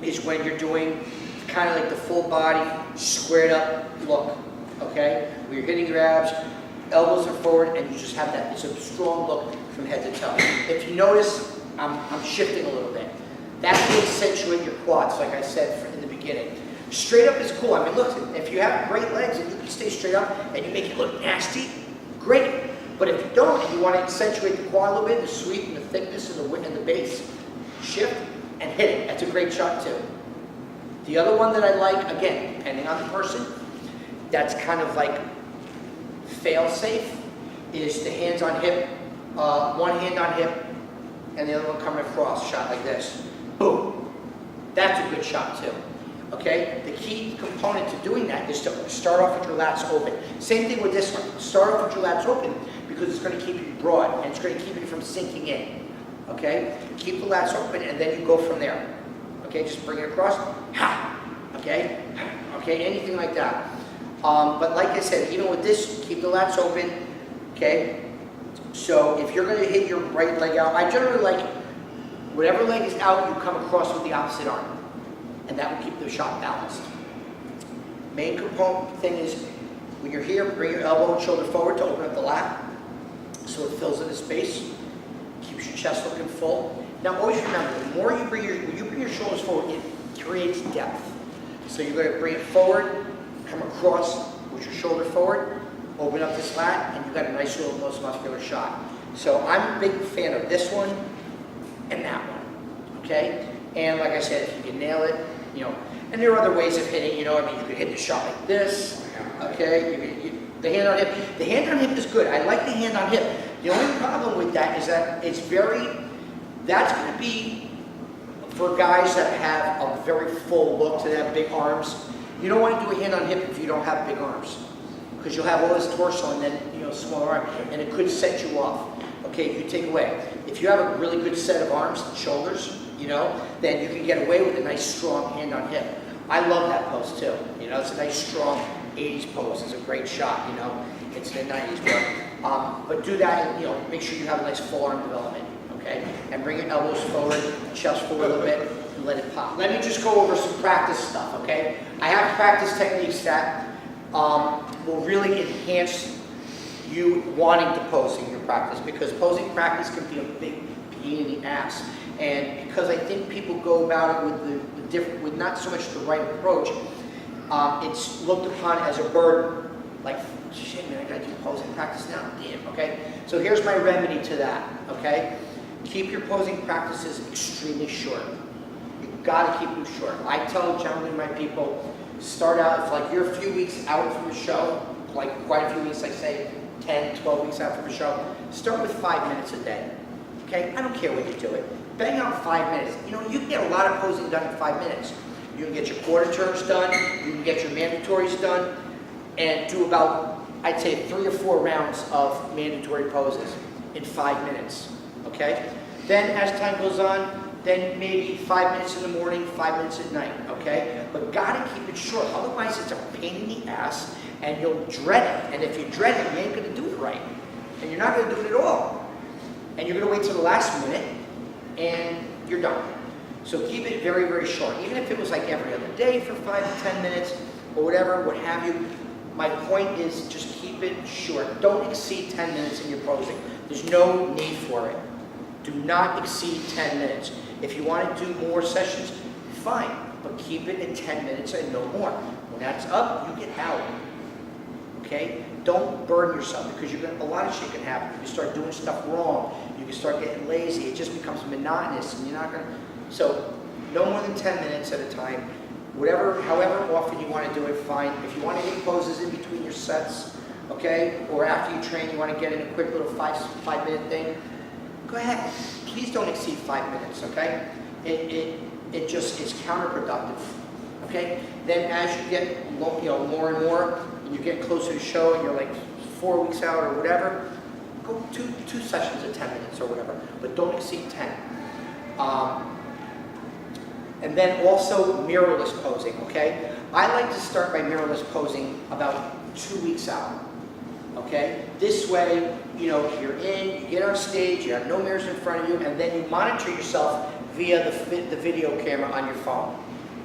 is when you're doing kind of like the full body, squared up look, okay? Where you're hitting your abs, elbows are forward, and you just have that. It's a strong look from head to toe. If you notice, I'm shifting a little bit. That will accentuate your quads, like I said in the beginning. Straight up is cool. I mean, look, if you have great legs and you can stay straight up and you make it look nasty, great. But if you don't and you want to accentuate the quad a little bit, the sweep and the thickness and the width and the base, shift and hit it. That's a great shot too. The other one that I like, again, depending on the person, that's kind of like fail-safe, is the hands on hip, one hand on hip, and the other one coming across, shot like this. Boom. That's a good shot too. Okay? The key component to doing that is to start off with your lats open. Same thing with this one. Start off with your lats open because it's going to keep you broad and it's going to keep you from sinking in. Okay? Keep the lats open and then you go from there. Okay? Just bring it across. Ha! Okay? Okay? Anything like that. But like I said, even with this, keep the lats open. Okay? So if you're going to hit your right leg out, I generally like whatever leg is out, you come across with the opposite arm. And that will keep the shot balanced. Main component thing is when you're here, bring your elbow and shoulder forward to open up the lat so it fills in the space, keeps your chest looking full. Now always remember, the more you bring your shoulders forward, it creates depth. So you're going to bring it forward, come across with your shoulder forward, open up this lat, and you've got a nice little most muscular shot. So I'm a big fan of this one and that one, okay? And like I said, if you can nail it, you know, and there are other ways of hitting, you know, I mean, you could hit the shot like this, okay? The hand on hip. The hand on hip is good. I like the hand on hip. The only problem with that is that it's that's going to be for guys that have a very full look, to have big arms. You don't want to do a hand on hip if you don't have big arms, because you'll have all this torso and then, you know, smaller arm, and it could set you off. Okay, you take away. If you have a really good set of arms and shoulders, you know, then you can get away with a nice strong hand on hip. I love that pose too. You know, it's a nice strong 80s pose. It's a great shot, you know. It's the 90s work. But do that and, you know, make sure you have a nice full arm development, okay? And bring your elbows forward, chest forward a little bit, and let it pop. Let me just go over some practice stuff, okay? I have practice techniques that will really enhance you wanting to pose in your practice, because posing practice can be a big pain in the ass. And because I think people go about it with not so much the right approach, it's looked upon as a burden. Like, shit, man, I gotta do posing practice now. Damn, okay? So here's my remedy to that, okay? Keep your posing practices extremely short. You gotta keep them short. I tell generally my people, start out, if like you're a few weeks out from the show, like quite a few weeks, like say 10, 12 weeks out from the show, start with 5 minutes a day, okay? I don't care when you do it. Bang out 5 minutes. You know, you can get a lot of posing done in 5 minutes. You can get your quarter turns done, you can get your mandatories done, and do about, I'd say, 3 or 4 rounds of mandatory poses in 5 minutes, okay? Then as time goes on, then maybe 5 minutes in the morning, 5 minutes at night, okay? But gotta keep it short, otherwise it's a pain in the ass, and you'll dread it. And if you dread it, you ain't gonna do it right. And you're not gonna do it at all. And you're gonna wait till the last minute, and you're done. So keep it very, very short. Even if it was like every other day for 5 to 10 minutes, or whatever, what have you, my point is just keep it short. Don't exceed 10 minutes in your posing. There's no need for it. Do not exceed 10 minutes. If you want to do more sessions, fine, but keep it at 10 minutes and no more. When that's up, you get out. Okay? Don't burden yourself, because a lot of shit can happen. You can start doing stuff wrong. You can start getting lazy. It just becomes monotonous, and you're not gonna. So, no more than 10 minutes at a time. However often you want to do it, fine. If you want to hit poses in between your sets, okay, or after you train, you want to get in a quick little 5-minute thing, go ahead. Please don't exceed 5 minutes, okay? It just is counterproductive, okay? Then as you get more and more, and you get closer to show, and you're like 4 weeks out or whatever, go two sessions at 10 minutes or whatever, but don't exceed 10. And then also mirrorless posing, okay? I like to start by mirrorless posing about 2 weeks out, okay? This way, you know, you're in, you get on stage, you have no mirrors in front of you, and then you monitor yourself via the video camera on your phone.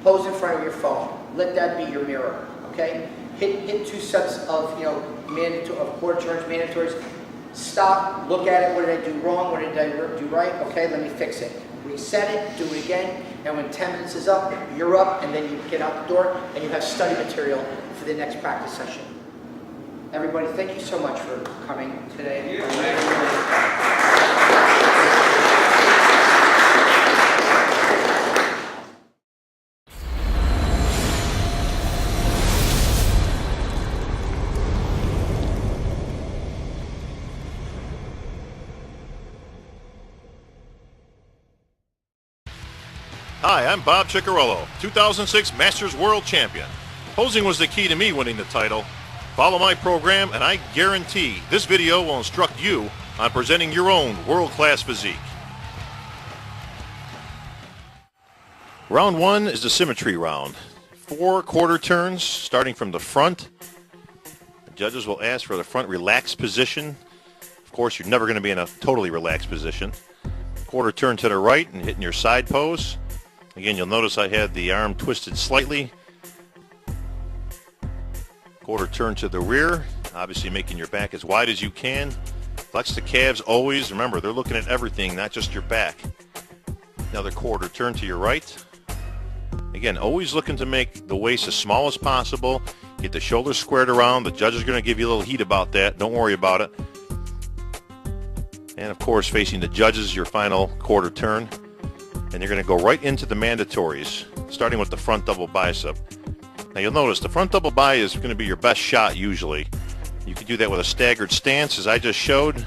Pose in front of your phone. Let that be your mirror, okay? Hit 2 sets of, you know, quarter turns, mandatories. Stop, look at it. What did I do wrong? What did I do right? Okay, let me fix it. Reset it, do it again, and when 10 minutes is up, you're up, and then you get out the door, and you have study material for the next practice session. Everybody, thank you so much for coming today. Hi, I'm Bob Cicherillo, 2006 Masters World Champion. Posing was the key to me winning the title. Follow my program and I guarantee this video will instruct you on presenting your own world-class physique. Round 1 is the symmetry round. 4 quarter turns starting from the front. The judges will ask for the front relaxed position. Of course, you're never going to be in a totally relaxed position. Quarter turn to the right and hitting your side pose. Again, you'll notice I had the arm twisted slightly. Quarter turn to the rear, obviously making your back as wide as you can. Flex the calves always. Remember, they're looking at everything, not just your back. Another quarter turn to your right. Again, always looking to make the waist as small as possible. Get the shoulders squared around. The judge is going to give you a little heat about that. Don't worry about it. And, of course, facing the judges, your final quarter turn. And you're going to go right into the mandatories, starting with the front double bicep. Now you'll notice the front double bi is going to be your best shot usually. You can do that with a staggered stance, as I just showed,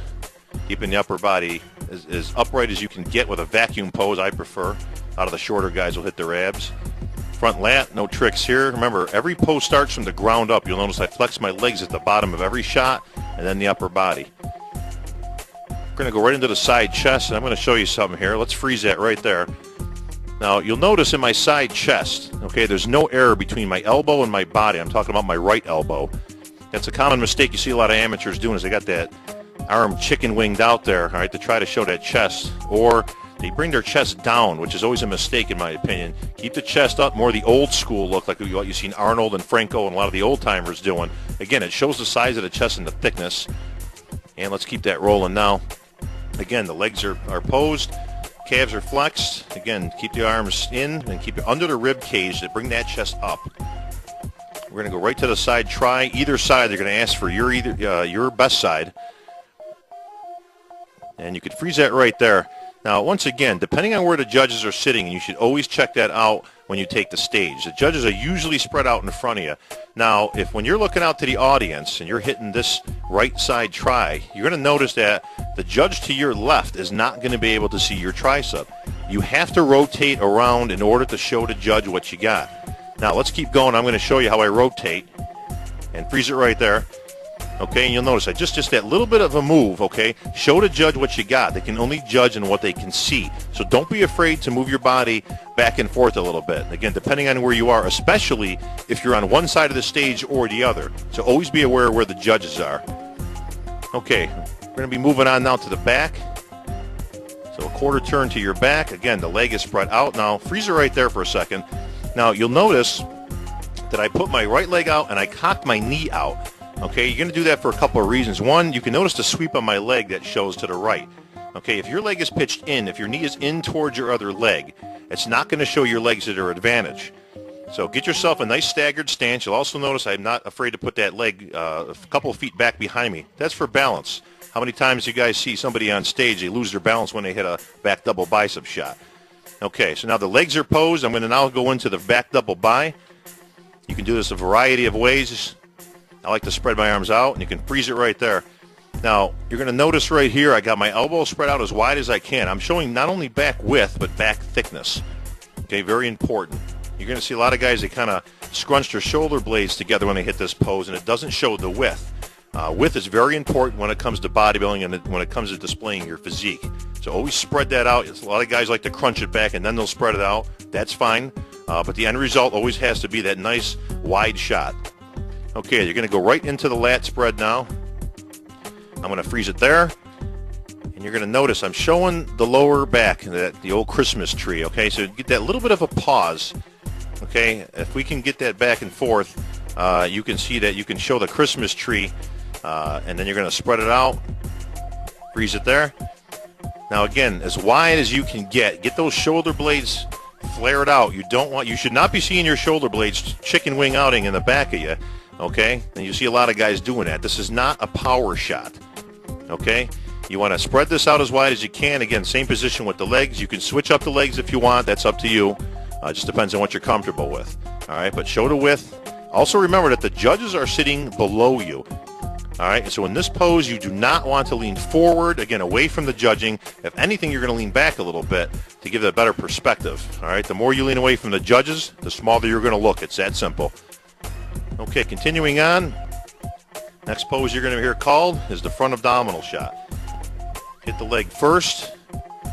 keeping the upper body as upright as you can get with a vacuum pose, I prefer. A lot of the shorter guys will hit their abs. Front lat, no tricks here. Remember, every pose starts from the ground up. You'll notice I flex my legs at the bottom of every shot, and then the upper body. We're going to go right into the side chest, and I'm going to show you something here. Let's freeze that right there. Now, you'll notice in my side chest, okay, there's no error between my elbow and my body. I'm talking about my right elbow. That's a common mistake you see a lot of amateurs doing, is they got that arm chicken winged out there, all right, to try to show that chest. Or they bring their chest down, which is always a mistake in my opinion. Keep the chest up, more the old school look, like what you've seen Arnold and Franco and a lot of the old timers doing. Again, it shows the size of the chest and the thickness. And let's keep that rolling now. Again, the legs are posed. Calves are flexed. Again, keep the arms in and keep it under the rib cage to bring that chest up. We're going to go right to the side try. Either side, they're going to ask for your best side. And you could freeze that right there. Now, once again, depending on where the judges are sitting, you should always check that out when you take the stage. The judges are usually spread out in front of you. Now, when you're looking out to the audience and you're hitting this right side try, you're going to notice that the judge to your left is not going to be able to see your tricep. You have to rotate around in order to show the judge what you got. Now, let's keep going. I'm going to show you how I rotate and freeze it right there. Okay, and you'll notice I just that little bit of a move, okay? Show the judge what you got. They can only judge on what they can see. So don't be afraid to move your body back and forth a little bit. Again, depending on where you are, especially if you're on one side of the stage or the other. So always be aware of where the judges are. Okay, we're going to be moving on now to the back. So a quarter turn to your back. Again, the leg is spread out. Now, freeze it right there for a second. Now, you'll notice that I put my right leg out and I cocked my knee out. Okay, you're going to do that for a couple of reasons. One, you can notice the sweep on my leg that shows to the right. Okay, if your leg is pitched in, if your knee is in towards your other leg, it's not going to show your legs at their advantage. So get yourself a nice staggered stance. You'll also notice I'm not afraid to put that leg a couple of feet back behind me. That's for balance. How many times you guys see somebody on stage, they lose their balance when they hit a back double bicep shot? Okay, so now the legs are posed. I'm going to now go into the back double bi. You can do this a variety of ways. I like to spread my arms out, and you can freeze it right there. Now, you're going to notice right here, I got my elbow spread out as wide as I can. I'm showing not only back width, but back thickness. Okay, very important. You're going to see a lot of guys, they kind of scrunch their shoulder blades together when they hit this pose, and it doesn't show the width. Width is very important when it comes to bodybuilding and when it comes to displaying your physique. So always spread that out. A lot of guys like to crunch it back, and then they'll spread it out. That's fine, but the end result always has to be that nice wide shot. Okay, you're going to go right into the lat spread now. I'm going to freeze it there. And you're going to notice I'm showing the lower back, the old Christmas tree. Okay, so get that little bit of a pause. Okay, if we can get that back and forth, you can see that you can show the Christmas tree. And then you're going to spread it out. Freeze it there. Now again, as wide as you can get those shoulder blades flared out. You should not be seeing your shoulder blades chicken wing outing in the back of you. Okay, and you see a lot of guys doing that. This is not a power shot. Okay, you want to spread this out as wide as you can. Again, same position with the legs. You can switch up the legs if you want. That's up to you. It just depends on what you're comfortable with. All right, but show the width. Also remember that the judges are sitting below you. All right, so in this pose, you do not want to lean forward, again, away from the judging. If anything, you're going to lean back a little bit to give it a better perspective. All right, the more you lean away from the judges, the smaller you're going to look. It's that simple. Okay, continuing on. Next pose you're going to hear called is the front abdominal shot. Hit the leg first.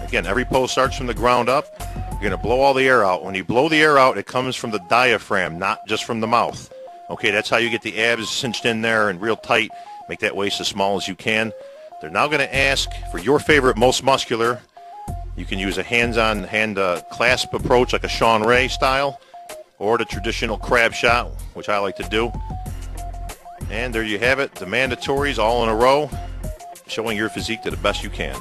Again, every pose starts from the ground up. You're going to blow all the air out. When you blow the air out, it comes from the diaphragm, not just from the mouth. Okay, that's how you get the abs cinched in there and real tight. Make that waist as small as you can. They're now going to ask for your favorite, most muscular. You can use a hands-on hand clasp approach like a Sean Ray style, or the traditional crab shot, which I like to do. And there you have it, the mandatories all in a row, showing your physique to the best you can.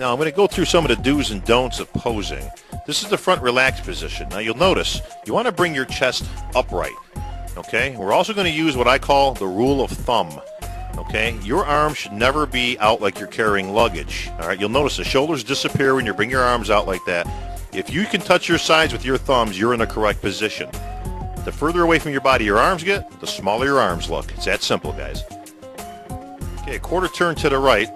Now I'm going to go through some of the do's and don'ts of posing. This is the front relaxed position. Now you'll notice you want to bring your chest upright. Okay? We're also going to use what I call the rule of thumb. Okay? Your arms should never be out like you're carrying luggage. All right? You'll notice the shoulders disappear when you bring your arms out like that. If you can touch your sides with your thumbs, you're in the correct position. The further away from your body your arms get, the smaller your arms look. It's that simple, guys. Okay, a quarter turn to the right.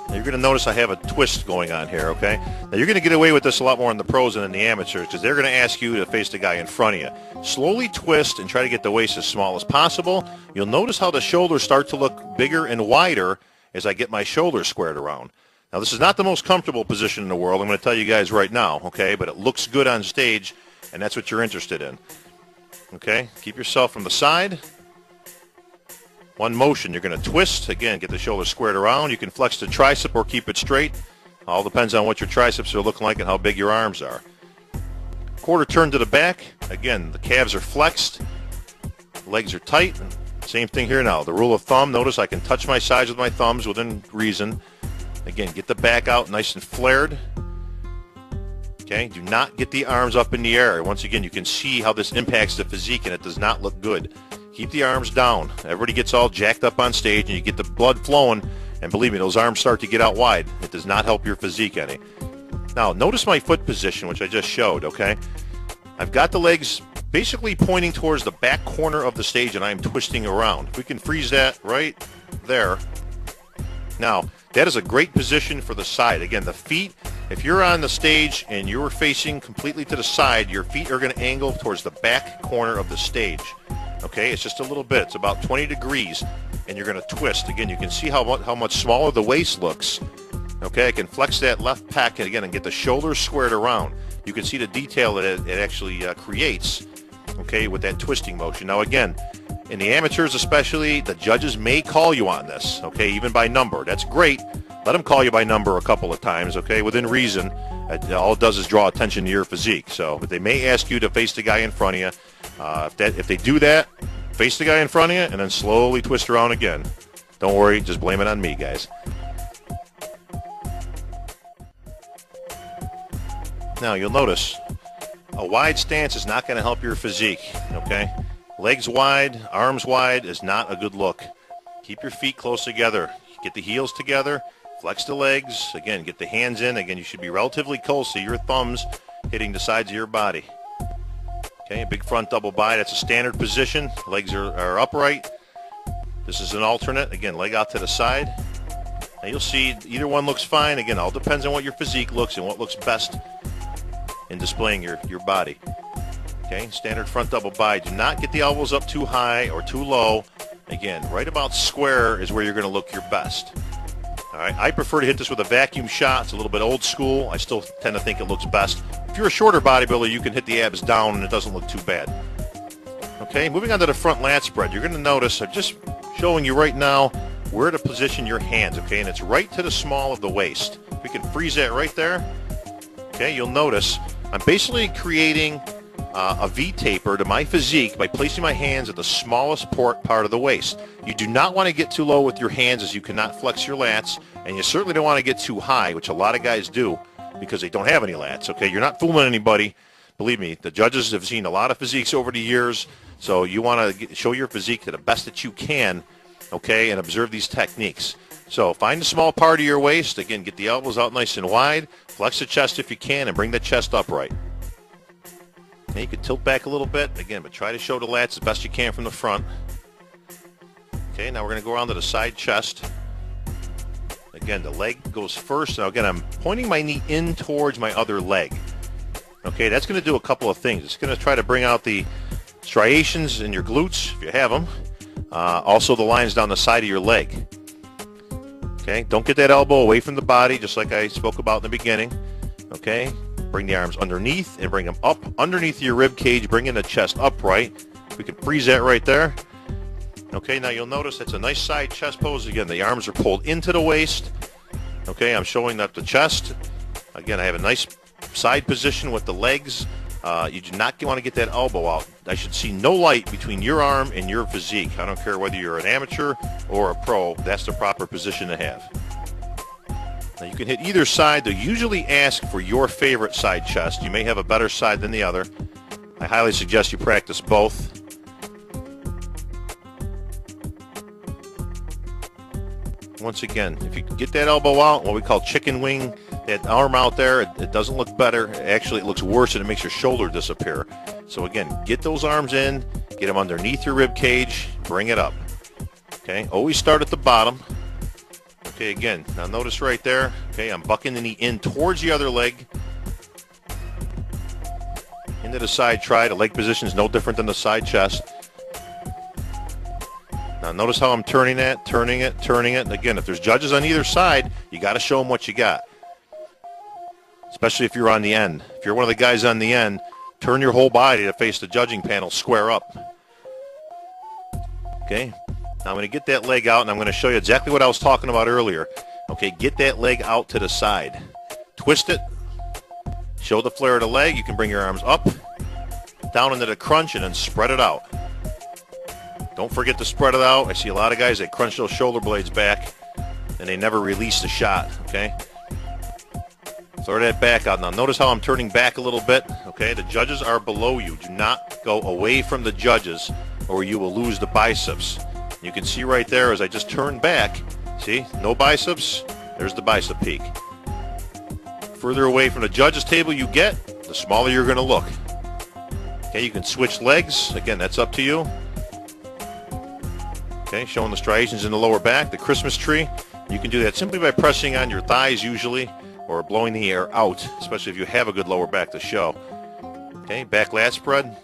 Now you're going to notice I have a twist going on here, okay? Now you're going to get away with this a lot more in the pros than in the amateurs because they're going to ask you to face the guy in front of you. Slowly twist and try to get the waist as small as possible. You'll notice how the shoulders start to look bigger and wider as I get my shoulders squared around. Now this is not the most comfortable position in the world, I'm going to tell you guys right now, okay? But it looks good on stage, and that's what you're interested in. Okay? Keep yourself from the side. One motion, you're going to twist. Again, get the shoulders squared around. You can flex the tricep or keep it straight. All depends on what your triceps are looking like and how big your arms are. Quarter turn to the back. Again, the calves are flexed. Legs are tight. Same thing here now. The rule of thumb, notice I can touch my sides with my thumbs within reason. Again, get the back out nice and flared. Okay, do not get the arms up in the air. Once again, you can see how this impacts the physique and it does not look good. Keep the arms down. Everybody gets all jacked up on stage and you get the blood flowing, and believe me, those arms start to get out wide. It does not help your physique any. Now, notice my foot position, which I just showed, okay? I've got the legs basically pointing towards the back corner of the stage and I'm twisting around. If we can freeze that right there. Now, that is a great position for the side. Again, the feet, if you're on the stage and you're facing completely to the side, your feet are going to angle towards the back corner of the stage. Okay, it's just a little bit. It's about 20 degrees, and you're going to twist. Again, you can see how much smaller the waist looks. Okay, I can flex that left pec again and get the shoulders squared around. You can see the detail that it actually creates, okay, with that twisting motion. Now, again, in the amateurs especially, the judges may call you on this, okay, even by number. That's great. Let them call you by number a couple of times, okay, within reason. All it does is draw attention to your physique. So, but they may ask you to face the guy in front of you. If they do that, face the guy in front of you and then slowly twist around again. Don't worry, just blame it on me, guys. Now, you'll notice a wide stance is not going to help your physique, okay? Legs wide, arms wide is not a good look. Keep your feet close together. Get the heels together. Flex the legs. Again, get the hands in. Again, you should be relatively close to your thumbs hitting the sides of your body. Okay, a big front double bi. That's a standard position. Legs are upright. This is an alternate. Again, leg out to the side. Now you'll see either one looks fine. Again, all depends on what your physique looks and what looks best in displaying your body. Okay, standard front double bi. Do not get the elbows up too high or too low. Again, right about square is where you're going to look your best. All right, I prefer to hit this with a vacuum shot. It's a little bit old school. I still tend to think it looks best. If you're a shorter bodybuilder, you can hit the abs down and it doesn't look too bad. Okay, moving on to the front lat spread. You're going to notice I'm just showing you right now where to position your hands, okay? And it's right to the small of the waist. If we can freeze that right there, okay, you'll notice I'm basically creating a V-taper to my physique by placing my hands at the smallest part of the waist. You do not want to get too low with your hands as you cannot flex your lats, and you certainly don't want to get too high, which a lot of guys do because they don't have any lats, okay? You're not fooling anybody. Believe me, the judges have seen a lot of physiques over the years, so you want to show your physique to the best that you can, okay, and observe these techniques. So find the small part of your waist. Again, get the elbows out nice and wide. Flex the chest if you can and bring the chest upright. Now you can tilt back a little bit, again, but try to show the lats as best you can from the front. Okay, now we're going to go around to the side chest. Again, the leg goes first. Now again, I'm pointing my knee in towards my other leg. Okay, that's going to do a couple of things. It's going to try to bring out the striations in your glutes, if you have them. Also the lines down the side of your leg. Okay, don't get that elbow away from the body, just like I spoke about in the beginning. Okay, bring the arms underneath and bring them up underneath your rib cage, bringing the chest upright. We can freeze that right there. Okay, now you'll notice it's a nice side chest pose. Again, the arms are pulled into the waist. Okay, I'm showing up the chest. Again, I have a nice side position with the legs. You do not want to get that elbow out. I should see no light between your arm and your physique. I don't care whether you're an amateur or a pro. That's the proper position to have. Now you can hit either side. They usually ask for your favorite side chest. You may have a better side than the other. I highly suggest you practice both. Once again, if you can get that elbow out, what we call chicken wing, that arm out there, it doesn't look better. Actually, it looks worse and it makes your shoulder disappear. So again, get those arms in, get them underneath your rib cage, bring it up. Okay, always start at the bottom. Okay, again, now notice right there, okay, I'm bucking the knee in towards the other leg. Into the side try. The leg position is no different than the side chest. Now notice how I'm turning it. Again, if there's judges on either side, you got to show them what you got. Especially if you're on the end. If you're one of the guys on the end, turn your whole body to face the judging panel square up. Okay, now I'm going to get that leg out, and I'm going to show you exactly what I was talking about earlier. Okay, get that leg out to the side. Twist it. Show the flare of the leg. You can bring your arms up, down into the crunch, and then spread it out. Don't forget to spread it out. I see a lot of guys that crunch those shoulder blades back, and they never release the shot, okay? Throw that back out. Now, notice how I'm turning back a little bit, okay? The judges are below you. Do not go away from the judges, or you will lose the biceps. You can see right there as I just turn back, see, no biceps, there's the bicep peak. Further away from the judges table you get, the smaller you're going to look. Okay, you can switch legs. Again, that's up to you. Okay, showing the striations in the lower back, the Christmas tree. You can do that simply by pressing on your thighs usually, or blowing the air out, especially if you have a good lower back to show. Okay, back lat spread.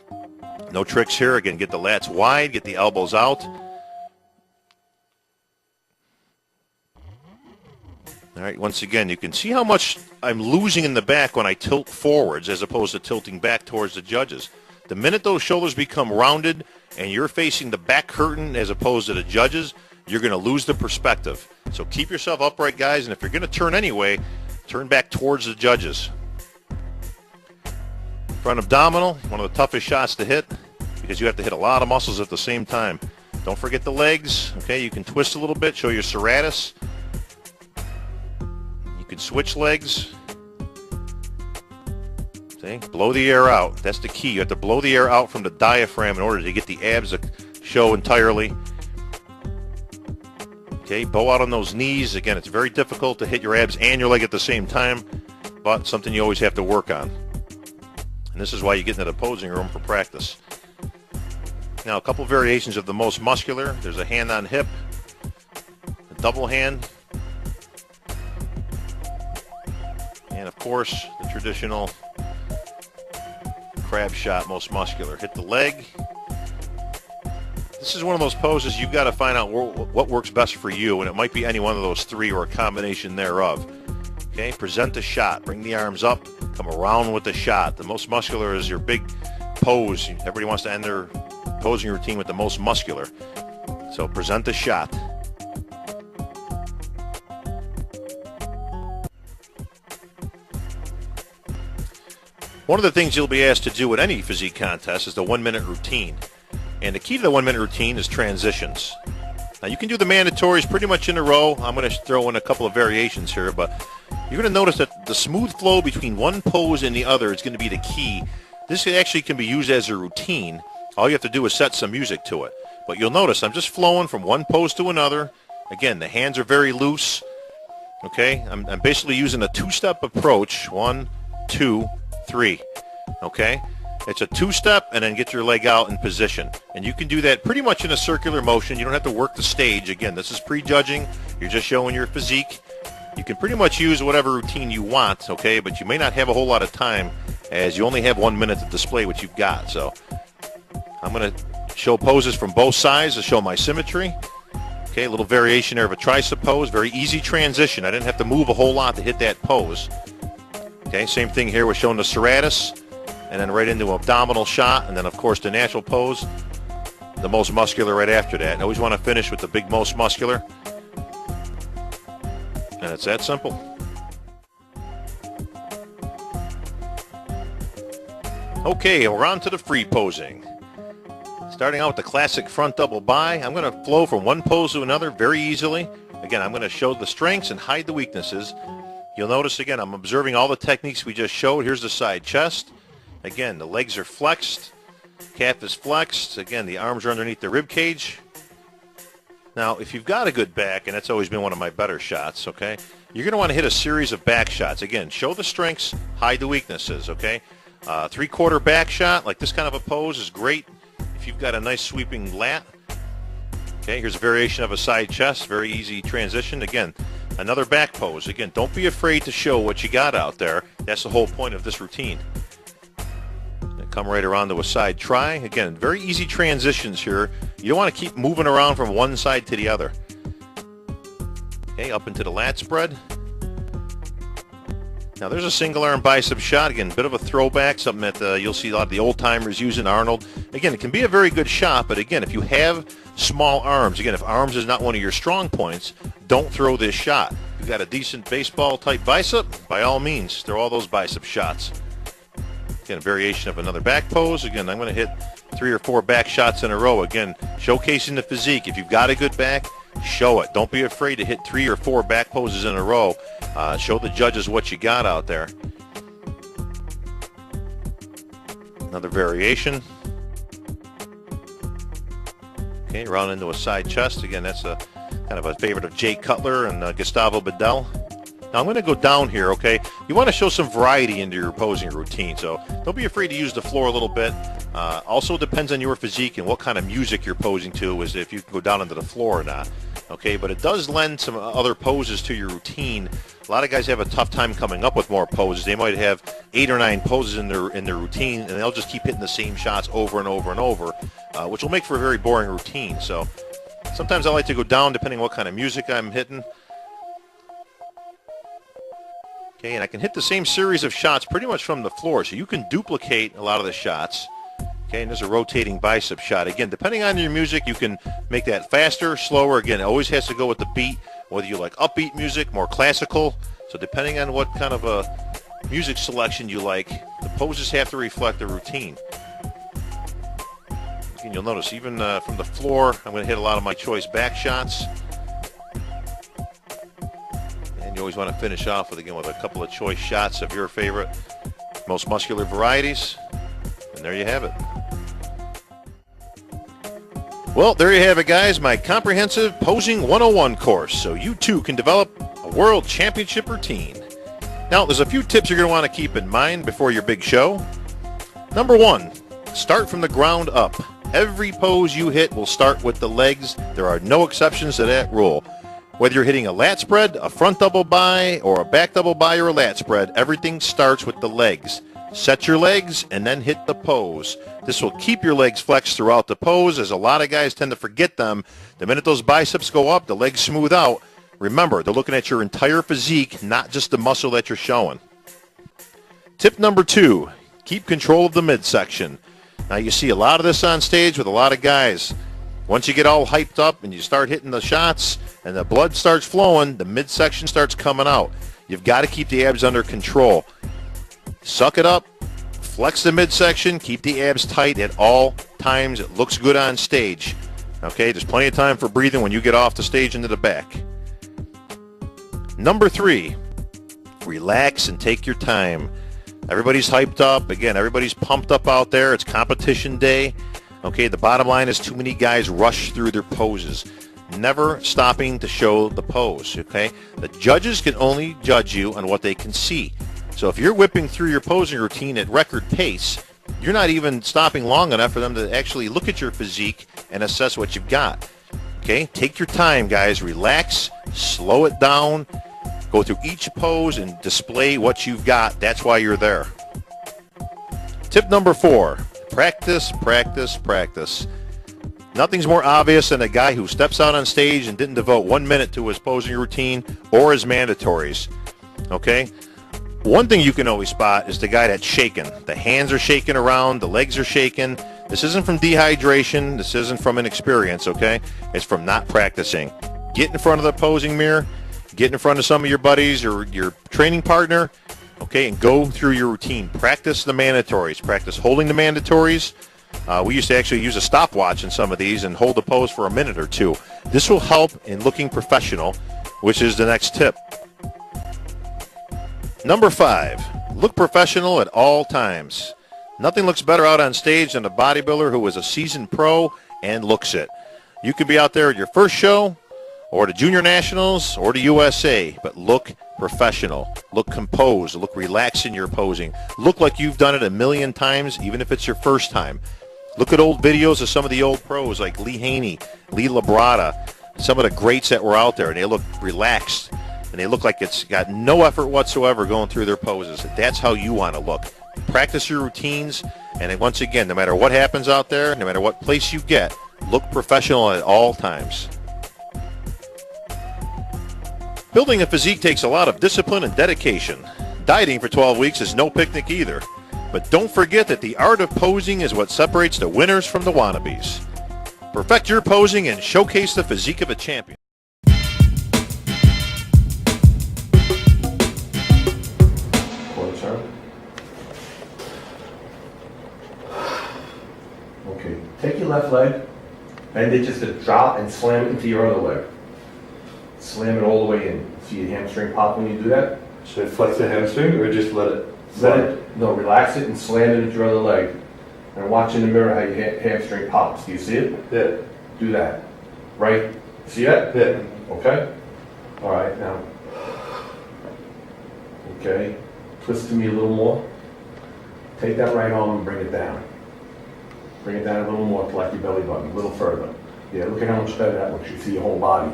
No tricks here. Again, get the lats wide, get the elbows out. All right, once again, you can see how much I'm losing in the back when I tilt forwards as opposed to tilting back towards the judges. The minute those shoulders become rounded and you're facing the back curtain as opposed to the judges, you're going to lose the perspective. So keep yourself upright, guys, and if you're going to turn anyway, turn back towards the judges. Front abdominal, one of the toughest shots to hit because you have to hit a lot of muscles at the same time. Don't forget the legs. Okay, you can twist a little bit, show your serratus. You can switch legs. See? Blow the air out. That's the key. You have to blow the air out from the diaphragm in order to get the abs to show entirely. Okay, bow out on those knees. Again, it's very difficult to hit your abs and your leg at the same time, but something you always have to work on. And this is why you get into the posing room for practice. Now, a couple variations of the most muscular. There's a hand on hip, a double hand, and of course, the traditional crab shot, most muscular. Hit the leg. This is one of those poses you've got to find out what works best for you, and it might be any one of those three or a combination thereof. Okay, present the shot. Bring the arms up. Come around with the shot. The most muscular is your big pose. Everybody wants to end their posing routine with the most muscular. So present the shot. One of the things you'll be asked to do at any physique contest is the 1-minute routine. And the key to the 1-minute routine is transitions. Now you can do the mandatories pretty much in a row. I'm going to throw in a couple of variations here, but you're going to notice that the smooth flow between one pose and the other is going to be the key. This actually can be used as a routine. All you have to do is set some music to it. But you'll notice I'm just flowing from one pose to another. Again, the hands are very loose. Okay, I'm basically using a two-step approach. 1, 2, 3. Okay, it's a two-step and then get your leg out in position. And you can do that pretty much in a circular motion. You don't have to work the stage. Again, this is pre-judging. You're just showing your physique. You can pretty much use whatever routine you want, okay, but you may not have a whole lot of time as you only have 1 minute to display what you've got. So I'm going to show poses from both sides to show my symmetry. Okay, a little variation there of a tricep pose. Very easy transition. I didn't have to move a whole lot to hit that pose. Okay, same thing here. We're showing the serratus and then right into an abdominal shot, and then, of course, the natural pose, the most muscular right after that. I always want to finish with the big most muscular. And it's that simple. Okay, we're on to the free posing. Starting out with the classic front double bi, I'm going to flow from one pose to another very easily. Again, I'm going to show the strengths and hide the weaknesses. You'll notice, again, I'm observing all the techniques we just showed. Here's the side chest. Again, the legs are flexed. Calf is flexed. Again, the arms are underneath the rib cage. Now, if you've got a good back, and that's always been one of my better shots, okay, you're going to want to hit a series of back shots. Again, show the strengths, hide the weaknesses, okay? Three-quarter back shot, like this kind of a pose, is great if you've got a nice sweeping lat. Okay, here's a variation of a side chest, very easy transition. Again, another back pose. Again, don't be afraid to show what you got out there. That's the whole point of this routine. Come right around to a side try. Again, very easy transitions here. You don't want to keep moving around from one side to the other. Okay, up into the lat spread. Now there's a single arm bicep shot. Again, a bit of a throwback, something that you'll see a lot of the old timers using, Arnold. Again, it can be a very good shot, but again, if you have small arms, again, if arms is not one of your strong points, don't throw this shot. If you've got a decent baseball type bicep, by all means, throw all those bicep shots. Again, a variation of another back pose. Again, I'm going to hit 3 or 4 back shots in a row. Again, showcasing the physique. If you've got a good back, show it. Don't be afraid to hit 3 or 4 back poses in a row. Show the judges what you got out there. Another variation. Okay, round into a side chest. Again, that's a kind of a favorite of Jay Cutler and Gustavo Bedell. Now I'm going to go down here, okay? You want to show some variety into your posing routine, so don't be afraid to use the floor a little bit. Also depends on your physique and what kind of music you're posing to, is if you can go down into the floor or not. Okay, but it does lend some other poses to your routine. A lot of guys have a tough time coming up with more poses. They might have 8 or 9 poses in their routine, and they'll just keep hitting the same shots over and over and over, which will make for a very boring routine. So sometimes I like to go down depending on what kind of music I'm hitting. Okay, and I can hit the same series of shots pretty much from the floor, so you can duplicate a lot of the shots. Okay, and there's a rotating bicep shot. Again, depending on your music, you can make that faster, slower. Again, it always has to go with the beat, whether you like upbeat music, more classical. So depending on what kind of a music selection you like, the poses have to reflect the routine. And you'll notice even from the floor, I'm going to hit a lot of my choice back shots. And you always want to finish off with, again, with a couple of choice shots of your favorite, most muscular varieties. And there you have it. Well, there you have it, guys, my comprehensive Posing 101 course, so you too can develop a world championship routine. Now, there's a few tips you're going to want to keep in mind before your big show. Number 1, start from the ground up. Every pose you hit will start with the legs. There are no exceptions to that rule. Whether you're hitting a lat spread, a front double bi, or a back double bi, or a lat spread, everything starts with the legs. Set your legs and then hit the pose. This will keep your legs flexed throughout the pose, as a lot of guys tend to forget them. The minute those biceps go up, the legs smooth out. Remember, they're looking at your entire physique, not just the muscle that you're showing. Tip number 2, keep control of the midsection. Now you see a lot of this on stage with a lot of guys. Once you get all hyped up and you start hitting the shots and the blood starts flowing, the midsection starts coming out. You've got to keep the abs under control. Suck it up, flex the midsection, keep the abs tight at all times. It looks good on stage. Okay, there's plenty of time for breathing when you get off the stage into the back. Number 3, relax and take your time. Everybody's hyped up. Again, everybody's pumped up out there. It's competition day. Okay, the bottom line is too many guys rush through their poses, never stopping to show the pose. Okay, the judges can only judge you on what they can see. So if you're whipping through your posing routine at record pace, you're not even stopping long enough for them to actually look at your physique and assess what you've got. Okay, take your time, guys. Relax, slow it down, go through each pose and display what you've got. That's why you're there. Tip number 4, practice, practice, practice. Nothing's more obvious than a guy who steps out on stage and didn't devote 1 minute to his posing routine or his mandatories. Okay? One thing you can always spot is the guy that's shaking. The hands are shaking around, the legs are shaking. This isn't from dehydration. This isn't from inexperience, okay? It's from not practicing. Get in front of the posing mirror. Get in front of some of your buddies or your training partner, okay, and go through your routine. Practice the mandatories. Practice holding the mandatories. We used to actually use a stopwatch in some of these and hold the pose for a minute or 2. This will help in looking professional, which is the next tip. Number 5, look professional at all times. Nothing looks better out on stage than a bodybuilder who is a seasoned pro and looks it. You could be out there at your first show, or the Junior Nationals, or the USA, but look professional. Look composed. Look relaxed in your posing. Look like you've done it a million times, even if it's your first time. Look at old videos of some of the old pros like Lee Haney, Lee Labrada, some of the greats that were out there, and they look relaxed, and they look like it's got no effort whatsoever going through their poses. That's how you want to look. Practice your routines, and once again, no matter what happens out there, no matter what place you get, look professional at all times. Building a physique takes a lot of discipline and dedication. Dieting for 12 weeks is no picnic either. But don't forget that the art of posing is what separates the winners from the wannabes. Perfect your posing and showcase the physique of a champion. Quarter turn. Okay, take your left leg, bend it just to drop and slam it into your other leg. Slam it all the way in. See your hamstring pop when you do that? Should I flex the hamstring or just let it Let it, no, relax it and slam it into your other leg. And watch in the mirror how your hamstring pops. Do you see it? Yeah. Do that. Right? See that? Yeah. Okay? All right, now. Okay. Twist to me a little more. Take that right arm and bring it down. Bring it down a little more to like your belly button, a little further. Yeah, look at how much better that looks. You see your whole body.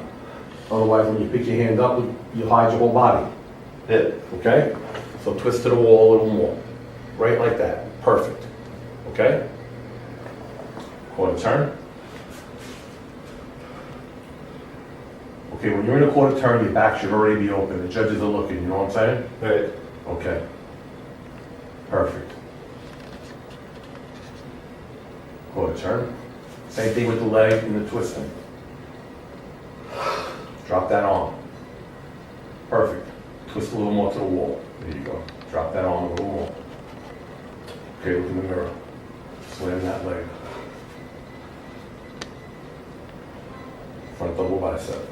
Otherwise, when you pick your hand up, you hide your whole body. Yeah. Okay? So twist to the wall a little more. Right like that. Perfect. Okay? Quarter turn. Okay, when you're in a quarter turn, your back should already be open. The judges are looking, you know what I'm saying? Right. Okay. Perfect. Quarter turn. Same thing with the leg and the twisting. Drop that arm. Perfect. Twist a little more to the wall. There you go. Drop that arm a little more. Okay, look in the mirror. Slam that leg. Front double bicep.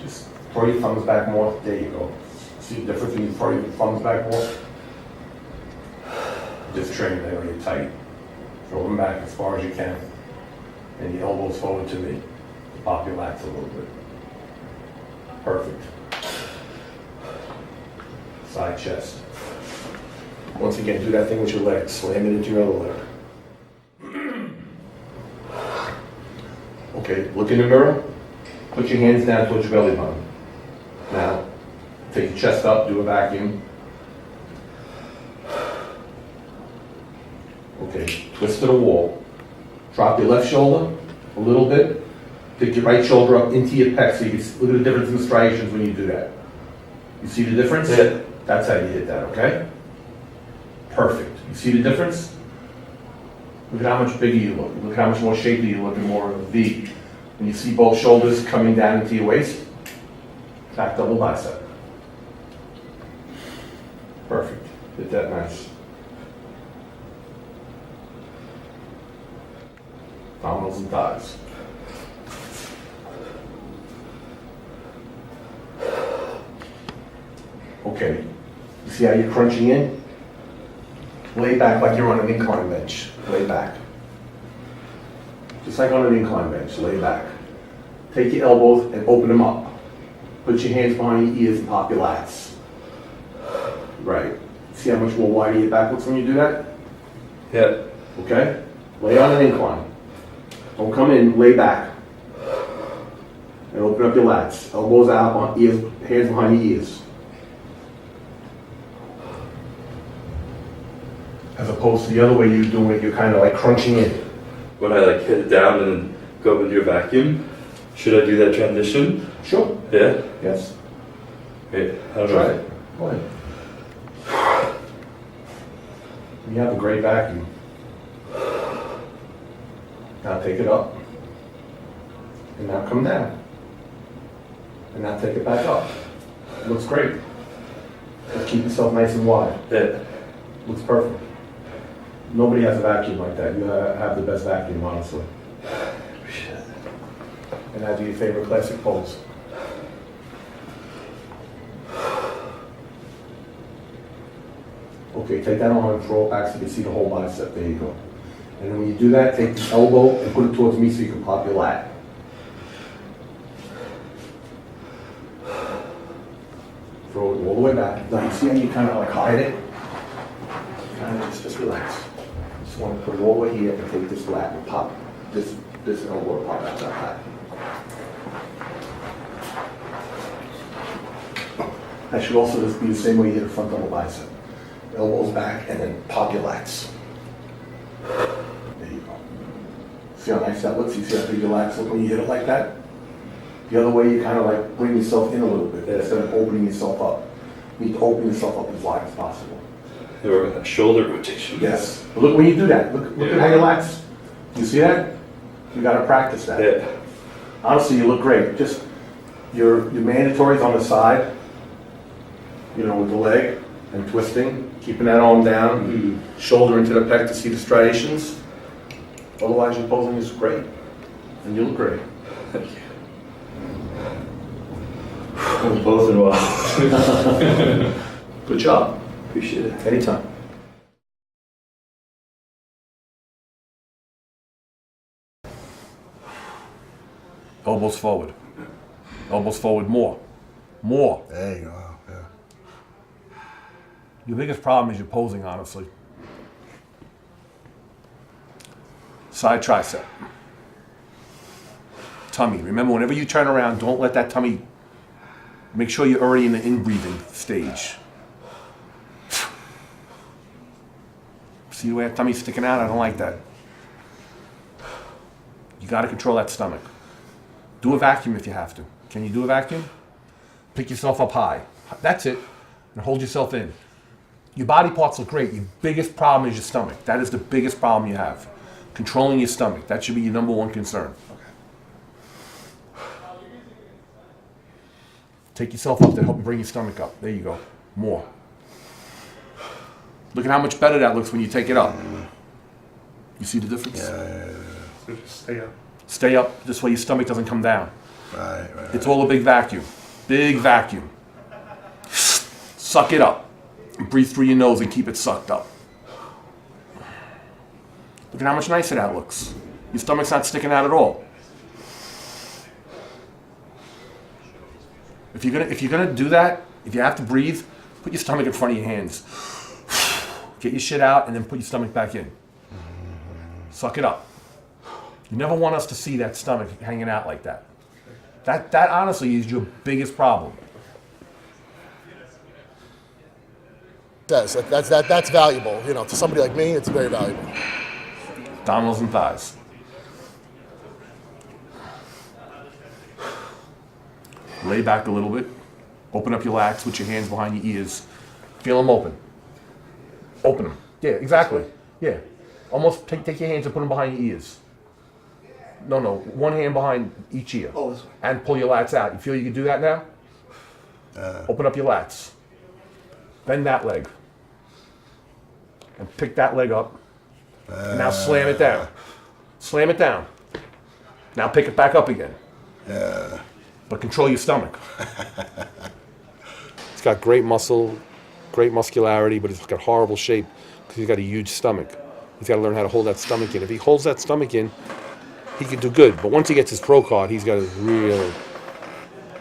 Just throw your thumbs back more. There you go. See the difference when you throw your thumbs back more? Just train there, you're tight. Throw them back as far as you can. And your elbows forward to me. To pop your lats a little bit. Perfect. Side chest. Once again, do that thing with your legs. Slam it into your other leg. Okay, look in the mirror. Put your hands down towards your belly button. Now, take your chest up, do a vacuum. Okay, twist to the wall. Drop your left shoulder a little bit. Take your right shoulder up into your pec so you can look at the difference in the striations when you do that. You see the difference? Yeah. That's how you hit that, okay? Perfect. You see the difference? Look at how much bigger you look. Look at how much more shapely you look and more of a V. When you see both shoulders coming down into your waist, back double bicep. Perfect. Hit that nice. Abdominals and thighs. Okay. You see how you're crunching in? Lay back like you're on an incline bench. Lay back. Just like on an incline bench. Lay back. Take your elbows and open them up. Put your hands behind your ears and pop your lats. Right. See how much more wider your back looks when you do that? Yeah. Okay? Lay on an incline. Don't come in, lay back. And open up your lats. Elbows out, on ears, hands behind your ears. As opposed to the other way you're doing it, you're kind of like crunching in. When I like hit it down and go up into a vacuum, should I do that transition? Sure. Yeah. Yes. Wait, I don't Try know. it. Go ahead. You have a great vacuum. Now take it up. And now come down. And now take it back up. It looks great. Just keep yourself nice and wide. Yeah. Looks perfect. Nobody has a vacuum like that. You have the best vacuum, honestly. Shit. And now do your favorite classic pose. Okay, take that arm and throw it back so you can see the whole bicep. There you go. And then when you do that, take the elbow and put it towards me so you can pop your lat. Throw it all the way back. Now you see how you kind of like hide it? Kind of just relax. Just want to put it all the way here and take this lat and pop this elbow and pop out that lat. That should also just be the same way you hit a front double bicep. Elbows back and then pop your lats. There you go. See how nice that looks? You see how big your lats look when you hit it like that? The other way, you kind of like bring yourself in a little bit instead of opening yourself up. You need to open yourself up as wide as possible. Or shoulder rotation. Yes. But look when you do that. Look at how your lats. You see that? You got to practice that. Yeah. Honestly, you look great. Just your mandatories on the side. You know, with the leg and twisting, keeping that arm down, shoulder into the pec to see the striations. Otherwise, your posing is great, and you look great. Thank you. We're both involved. Good job. Appreciate it. Anytime. Elbows forward. Elbows forward more. More. There you go. Yeah. Your biggest problem is your posing, honestly. Side tricep. Tummy. Remember, whenever you turn around, don't let that tummy, make sure you're already in the in-breathing stage. See the way that tummy's sticking out? I don't like that. You got to control that stomach. Do a vacuum if you have to. Can you do a vacuum? Pick yourself up high. That's it. And hold yourself in. Your body parts look great. Your biggest problem is your stomach. That is the biggest problem you have. Controlling your stomach. That should be your number one concern. Take yourself up there. Help bring your stomach up. There you go. More. Look at how much better that looks when you take it up. You see the difference? Yeah. Stay up. Stay up. This way your stomach doesn't come down. Right. It's all a big vacuum. Big vacuum. Suck it up. And breathe through your nose and keep it sucked up. Look at how much nicer that looks. Your stomach's not sticking out at all. If you're gonna do that, if you have to breathe, put your stomach in front of your hands. Get your shit out and then put your stomach back in. Suck it up. You never want us to see that stomach hanging out like that. That honestly is your biggest problem. That's valuable. You know, to somebody like me, it's very valuable. Abdominals and thighs. Lay back a little bit. Open up your lats with your hands behind your ears. Feel them open. Open them. Yeah, exactly. Yeah. Almost take your hands and put them behind your ears. No, one hand behind each ear. Oh, this way. And pull your lats out. You feel you can do that now? Open up your lats. Bend that leg. And pick that leg up. And now slam it down. Slam it down. Now pick it back up again. Yeah. But control your stomach. It's got great muscle, great muscularity, but it's got horrible shape because he's got a huge stomach. He's got to learn how to hold that stomach in. If he holds that stomach in, he can do good. But once he gets his pro card, he's got a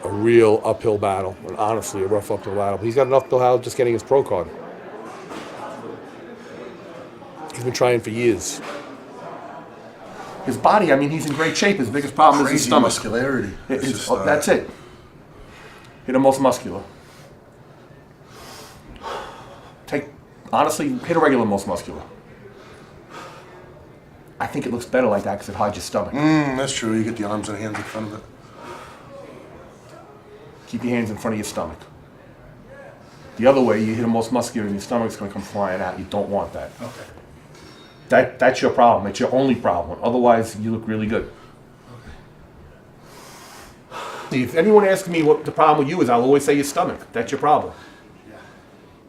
real uphill battle, and honestly, a rough uphill battle. But he's got an uphill battle just getting his pro card. He's been trying for years. His body, I mean, he's in great shape. His biggest problem is his Crazy stomach. muscularity. That's it. Hit the most muscular. Honestly, hit a regular most muscular. I think it looks better like that because it hides your stomach. That's true. You get the arms and hands in front of it. Keep your hands in front of your stomach. The other way, you hit the most muscular and your stomach's going to come flying out. You don't want that. Okay. That's your problem. It's your only problem. Otherwise, you look really good. See, if anyone asks me what the problem with you is, I'll always say your stomach. That's your problem.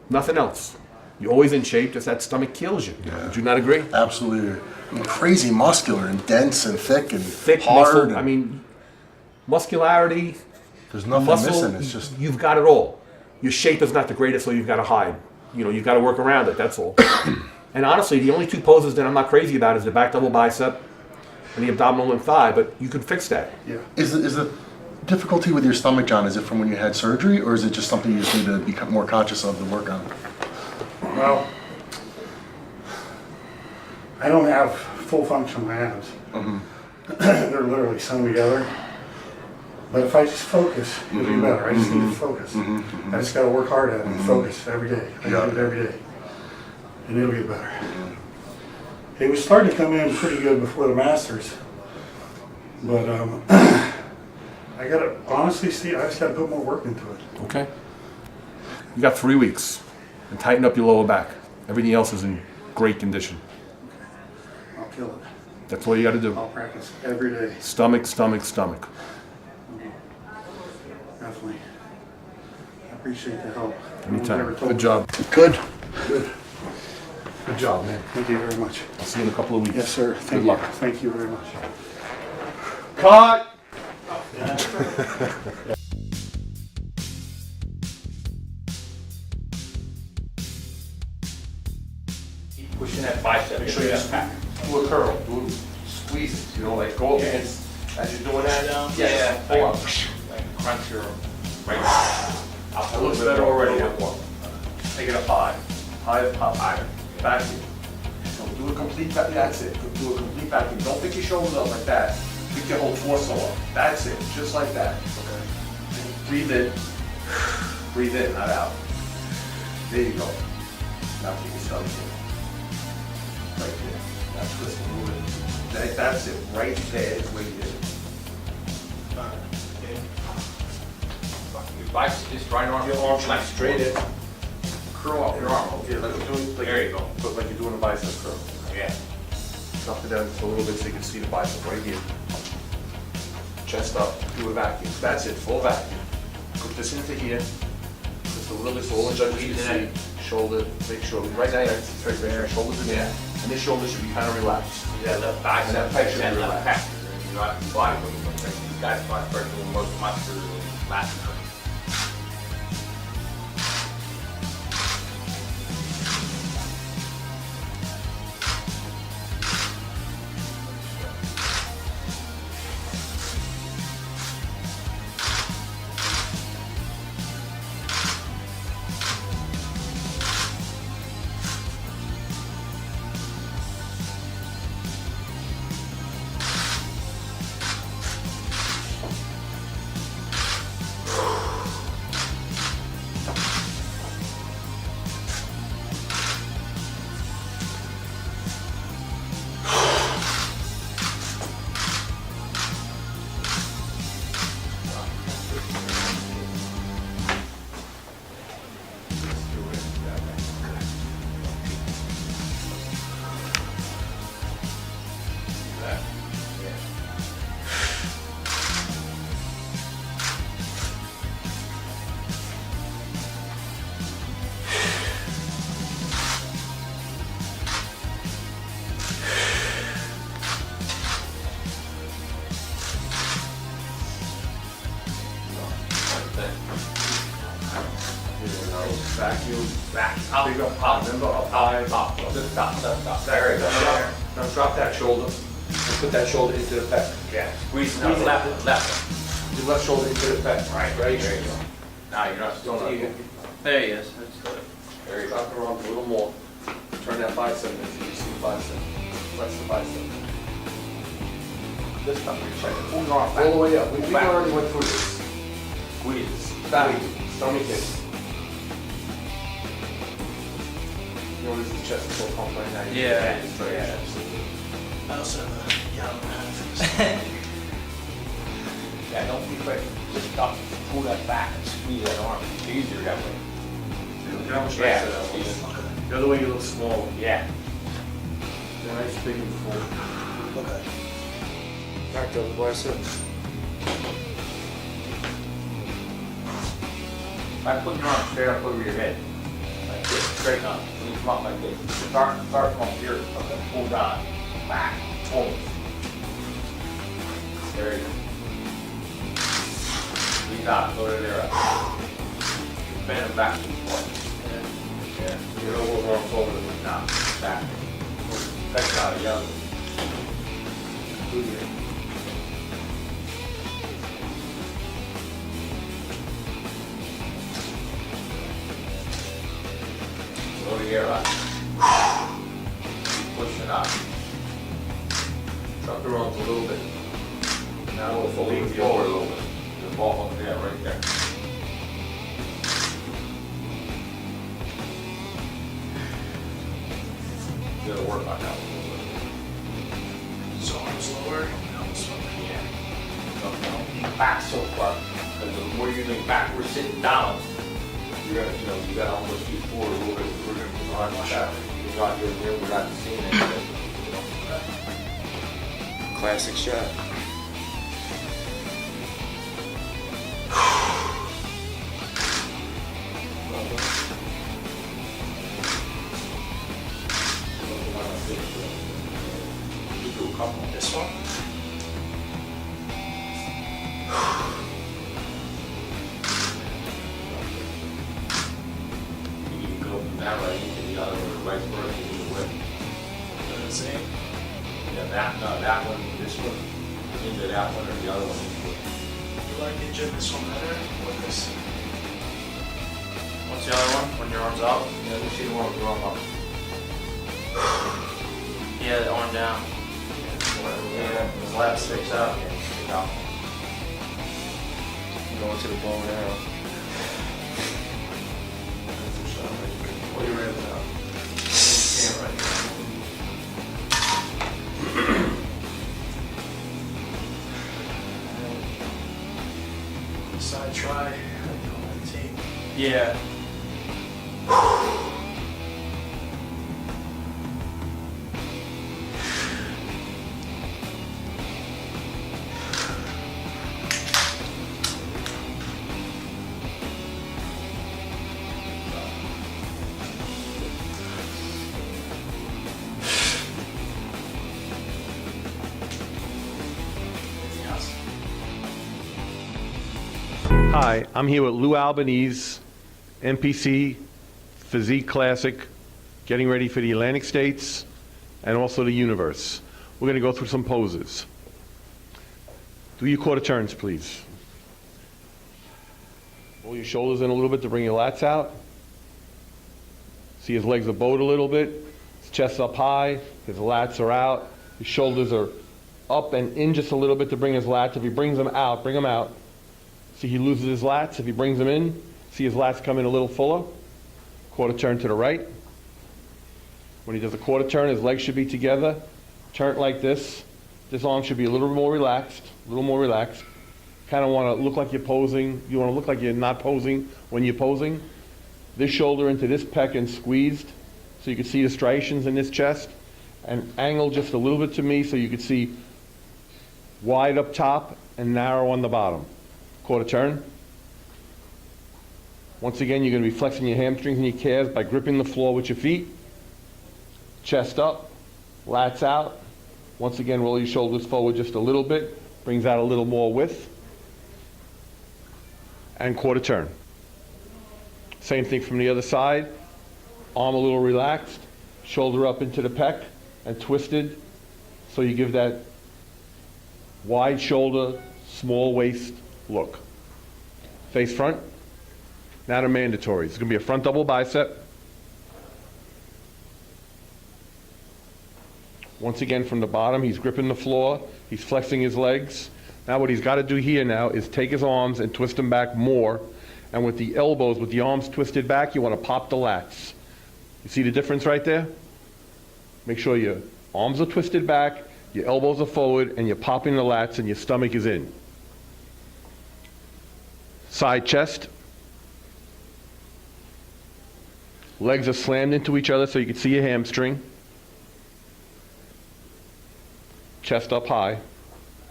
Nothing else. You're always in shape, just that stomach kills you. Yeah. Would you not agree? Absolutely. I mean, crazy muscular and dense and thick and Thick hard. muscle. and I mean, muscularity, there's nothing muscle, missing. It's just you've got it all. Your shape is not the greatest, so you've got to hide. you got to work around it. That's all. And honestly, the only two poses that I'm not crazy about is the back double bicep and the abdominal limb thigh. But you can fix that. Yeah. Is the difficulty with your stomach, John? Is it from when you had surgery, or is it just something you just need to become more conscious of and work on? Well, I don't have full functional abs. They're literally sewn together. But if I just focus, it'll be better. I just need to focus. I just got to work hard at it and focus every day. I got it every day. And it'll get better. It was starting to come in pretty good before the Masters. But I got to honestly see, I just got to put more work into it. Okay. You got 3 weeks, and tighten up your lower back. Everything else is in great condition. I'll kill it. That's all you got to do. I'll practice every day. Stomach, stomach, stomach. Definitely. I appreciate the help. Anytime. Good job. Good. Good. Good job, man. Thank you very much. I'll see you in a couple of weeks. Yes, sir. Thank Good you. luck. Thank you very much. Cut! Pushing that bicep. Make sure you just do a curl. Do squeeze it. Like go up against, as you're doing that down. Yeah. Pull up. Like crunch your right. That looks better already. Take it up high. High up, higher. Back in. So do a complete back. That's it. Do a complete back in. Don't pick your shoulders up like that. Pick your whole torso up. That's it. Just like that. Okay. Breathe in. Breathe in, not out. There you go. Now keep your stomach in. Right there. Now twist a little bit. That's it. Right there is where you did it. Your bicep, just right arm. Your arms like straight in. Curl up your arm. Okay, like you're doing, like, There you go. but like you're doing a bicep curl. Yeah. Drop it down just a little bit so you can see the bicep right here. Chest up, do a vacuum. That's it, full vacuum. Put this into here. Just a little bit so all the judges can see. Shoulder, make sure, right now, it's right there, shoulders in there. And this shoulder should be kind of relaxed. Yeah, left bicep. And that pec should be and left relaxed. pec. You know, your body movement. These guys start doing most muscular and last training. Vacuum. Back, up, Big up, up, remember, up high. up, up. There you go. Now drop that shoulder and put that shoulder into the pec. Yeah, squeeze now, left. Your left shoulder into the pec. Right, there you go. Now you're not still not. There he is. That's good. There you go. Drop the arms a little more. Turn that bicep in so you see the bicep. Flex the bicep. This time you check it. Pull your arm back. All the way up. We Back. already went through this. Squeeze. Back. Stomach in. You notice the chest is so pumped right now. Yeah. Straight. Yeah. I also have Yeah, don't be quick. Just stop, pull that back and squeeze that arm. It's easier that way. Look how much Yeah. nicer that was. The other way you look small. Yeah. Nice, big and full. Okay. Back to the biceps. By putting your arm straight up over your head. Like this, straight up. When you come up like this. Start from up here. Okay. Pull down. Back. Pull. There you go. Squeeze out. Go to there up. Bend them back to the floor. Yeah, your elbows are forward and down, back. That's out of young. Go to here, up. Push it up. Drop the arms a little bit. Now we'll lean forward a little bit. The ball up there, right there. You gotta work on that one a little bit. So arms lower, elbows up. Yeah. Don't lean back so far, because the more you lean back, we're sitting down. You're gonna, you gotta almost use forward a little bit. We're gonna put our arms out. You're not here, we're not seeing anything. Classic shot. You do a couple. This one? You can go from that way into the other one, vice versa, either way. Zane. Yeah, that one, this one, into that one, or the other one. You like it, Jim, this one better or this? What's the other one, when your arm's out? Yeah, let me see the one with the arm up. Yeah, the arm down. Yeah, the left sticks out. Stick out. Going to the bow and arrow. What are you ready now? Side try, on the tape. Yeah. Anything else? Hi, I'm here with Lou Albanese, NPC Physique Classic, getting ready for the Atlantic States and also the Universe. We're going to go through some poses. Do your quarter turns, please. Roll your shoulders in a little bit to bring your lats out. See his legs are bowed a little bit. His chest up high. His lats are out. His shoulders are up and in just a little bit to bring his lats. If he brings them out, bring them out. See he loses his lats. If he brings them in, see his lats come in a little fuller. Quarter turn to the right. When he does a quarter turn, his legs should be together. Turn it like this. This arm should be a little more relaxed, a little more relaxed. Kind of want to look like you're posing. You want to look like you're not posing when you're posing. This shoulder into this pec and squeezed so you can see the striations in this chest. And angle just a little bit to me so you can see wide up top and narrow on the bottom. Quarter turn. Once again, you're going to be flexing your hamstrings and your calves by gripping the floor with your feet. Chest up, lats out. Once again, roll your shoulders forward just a little bit. Brings out a little more width. And quarter turn. Same thing from the other side. Arm a little relaxed. Shoulder up into the pec and twisted. So you give that wide shoulder, small waist look. Face front. Now the mandatories. It's going to be a front double bicep. Once again from the bottom, he's gripping the floor. He's flexing his legs. Now what he's got to do here now is take his arms and twist them back more. And with the elbows, with the arms twisted back, you want to pop the lats. You see the difference right there? Make sure your arms are twisted back, your elbows are forward, and you're popping the lats and your stomach is in. Side chest. Legs are slammed into each other so you can see your hamstring. Chest up high,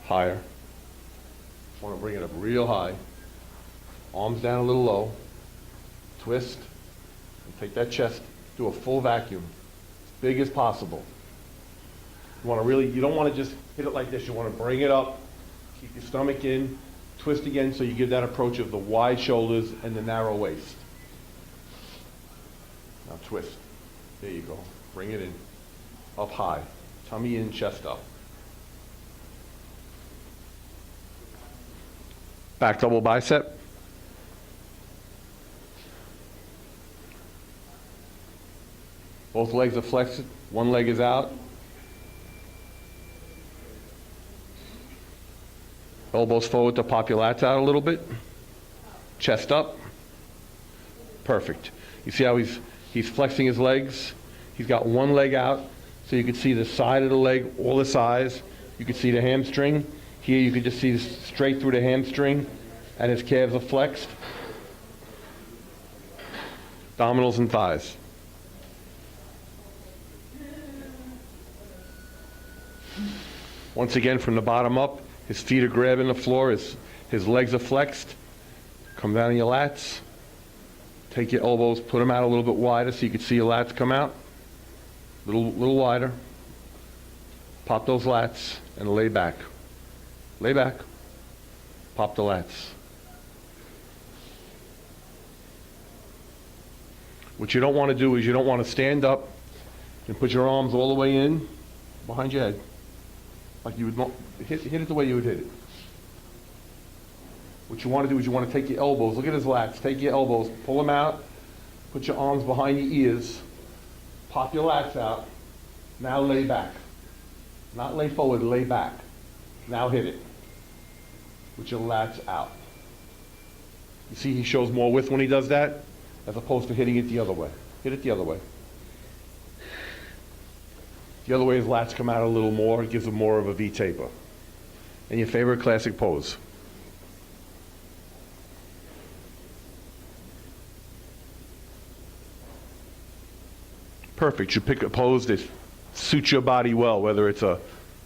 higher. Want to bring it up real high. Arms down a little low. Twist. And take that chest, do a full vacuum. As big as possible. You want to really, you don't want to just hit it like this. You want to bring it up, keep your stomach in, twist again so you give that approach of the wide shoulders and the narrow waist. Now twist. There you go. Bring it in. Up high. Tummy in, chest up. Back double bicep. Both legs are flexed. One leg is out. Elbows forward to pop your lats out a little bit. Chest up. Perfect. You see how he's flexing his legs? He's got one leg out, so you can see the side of the leg, all the size. You can see the hamstring. Here you can just see straight through the hamstring, and his calves are flexed. Abdominals and thighs. Once again, from the bottom up, his feet are grabbing the floor, his legs are flexed. Come down on your lats. Take your elbows, put them out a little bit wider so you can see your lats come out. Little wider. Pop those lats and lay back. Lay back. Pop the lats. What you don't want to do is you don't want to stand up and put your arms all the way in behind your head. Like you would hit it the way you would hit it. What you want to do is you want to take your elbows, look at his lats, take your elbows, pull them out, put your arms behind your ears, pop your lats out, now lay back. Not lay forward, lay back. Now hit it with your lats out. You see he shows more width when he does that, as opposed to hitting it the other way. Hit it the other way. The other way his lats come out a little more, it gives him more of a V taper. And your favorite classic pose. Perfect. You pick a pose that suits your body well, whether it's a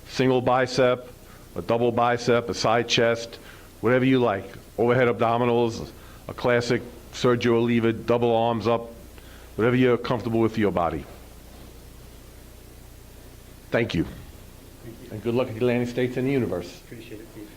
single bicep, a double bicep, a side chest, whatever you like. Overhead abdominals, a classic Sergio Oliva, double arms up, whatever you're comfortable with for your body. Thank you. And good luck at the Atlantic States and the universe. Appreciate it, Pete.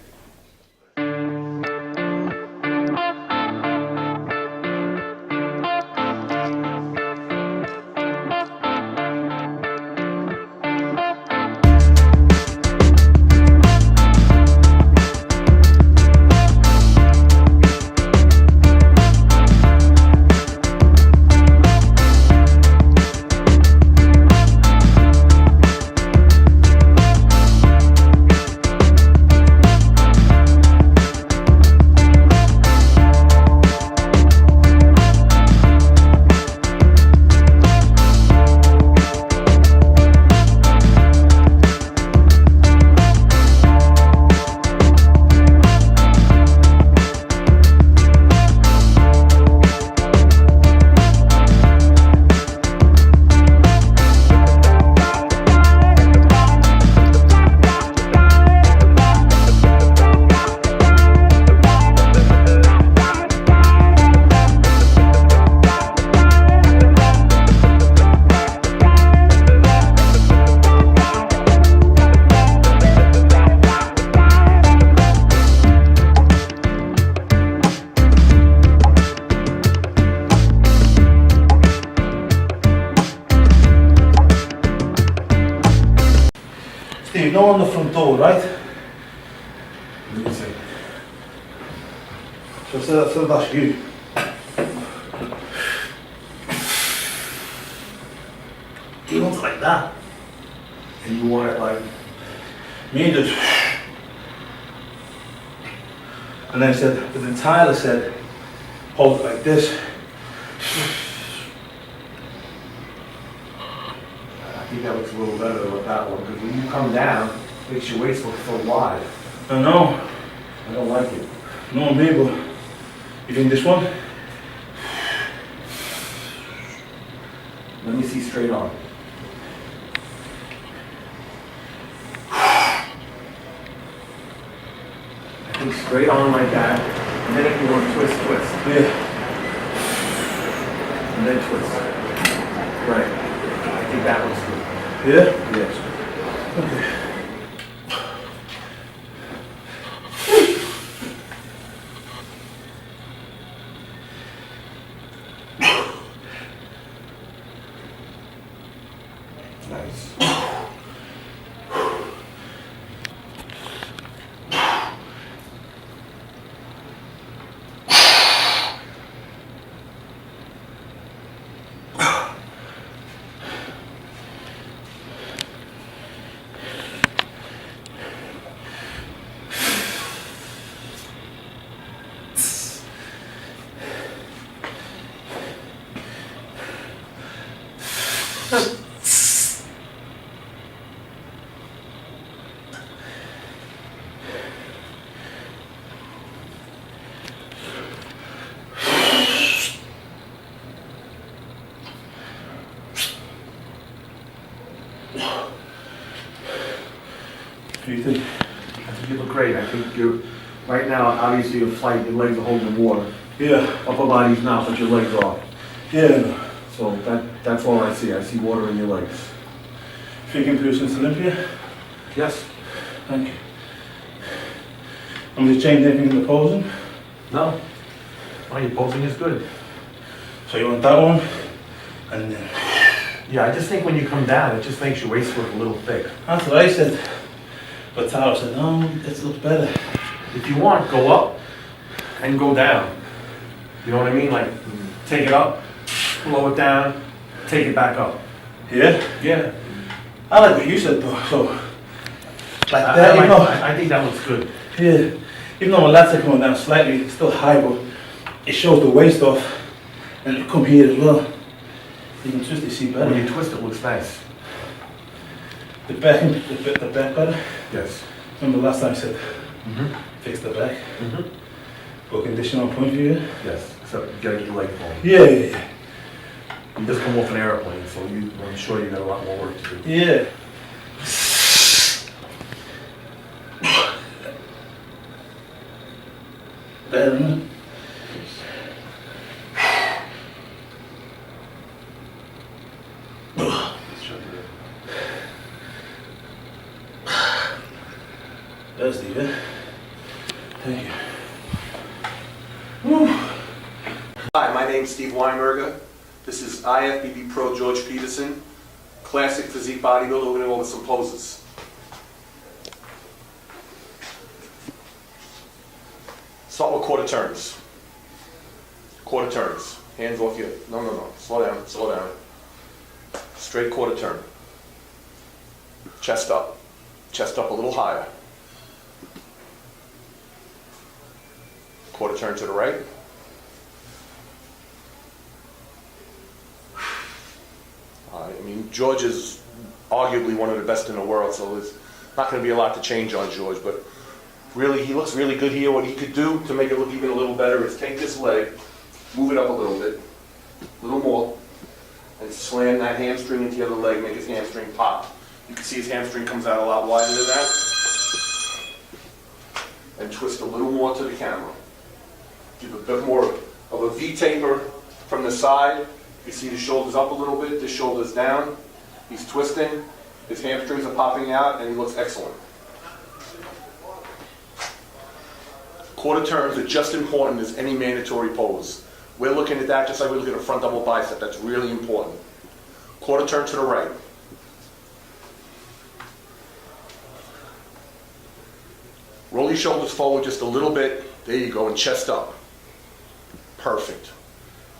Steve, no on the front door, right? Let me see. So that's you. You want it like that. And you want it like, Meadows. And then I said, but then Tyler said, hold it like this. I think that looks a little better than that one, because when you come down, it makes your waist look so wide. I know. I don't like it. No, maybe. You think this one? Let me see straight on. I think straight on like that, and then if you want to twist. Yeah. And then twist. Right. I think that looks good. Yeah? Yes. Okay. Nice. What do you think? I think you look great. I think you're, right now, obviously your flight, your legs are holding water. Yeah. Upper body's not, but your legs are. Yeah. So that's all I see. I see water in your legs. Thinking Peterson's Olympia? Yes? Thank you. I'm just changing anything in the posing. No? Oh, your posing is good. So you want that one? And then. Yeah, I just think when you come down, it just makes your waist look a little thick. That's what I said. But Tyler said, no, this looks better. If you want, go up and go down. You know what I mean? Like, take it up, blow it down, take it back up. Yeah? Yeah. I like what you said though, so. Like I, that, I, you know? I think that looks good. Yeah. Even though my lats are coming down slightly, it's still high, but it shows the waist off. And it come here as well. You can twist it, see better. When you twist, it looks nice. The back, the back better. Yes. Remember last time I said, fix the back. Good condition on point view. Yes, except you gotta get your leg formed. Yeah. You just come off an airplane, so I'm sure you got a lot more work to do. Yeah. Better, isn't it? That's the good. Thank you. Woo. Hi, my name's Steve Weinberger. This is IFBB Pro George Peterson, classic physique bodybuilder. We're going to go over some poses. Start with quarter turns. Quarter turns. Hands off your, no. Slow down, slow down. Straight quarter turn. Chest up a little higher. Quarter turn to the right. I mean, George is arguably one of the best in the world, so there's not going to be a lot to change on George, but really, he looks really good here. What he could do to make it look even a little better is take this leg, move it up a little bit, a little more, and slam that hamstring into the other leg, make his hamstring pop. You can see his hamstring comes out a lot wider than that. And twist a little more to the camera. Give a bit more of a V taper from the side. You see the shoulders up a little bit, the shoulders down. He's twisting, his hamstrings are popping out, and he looks excellent. Quarter turns are just important as any mandatory pose. We're looking at that just like we look at a front double bicep. That's really important. Quarter turn to the right. Roll your shoulders forward just a little bit. There you go, and chest up. Perfect.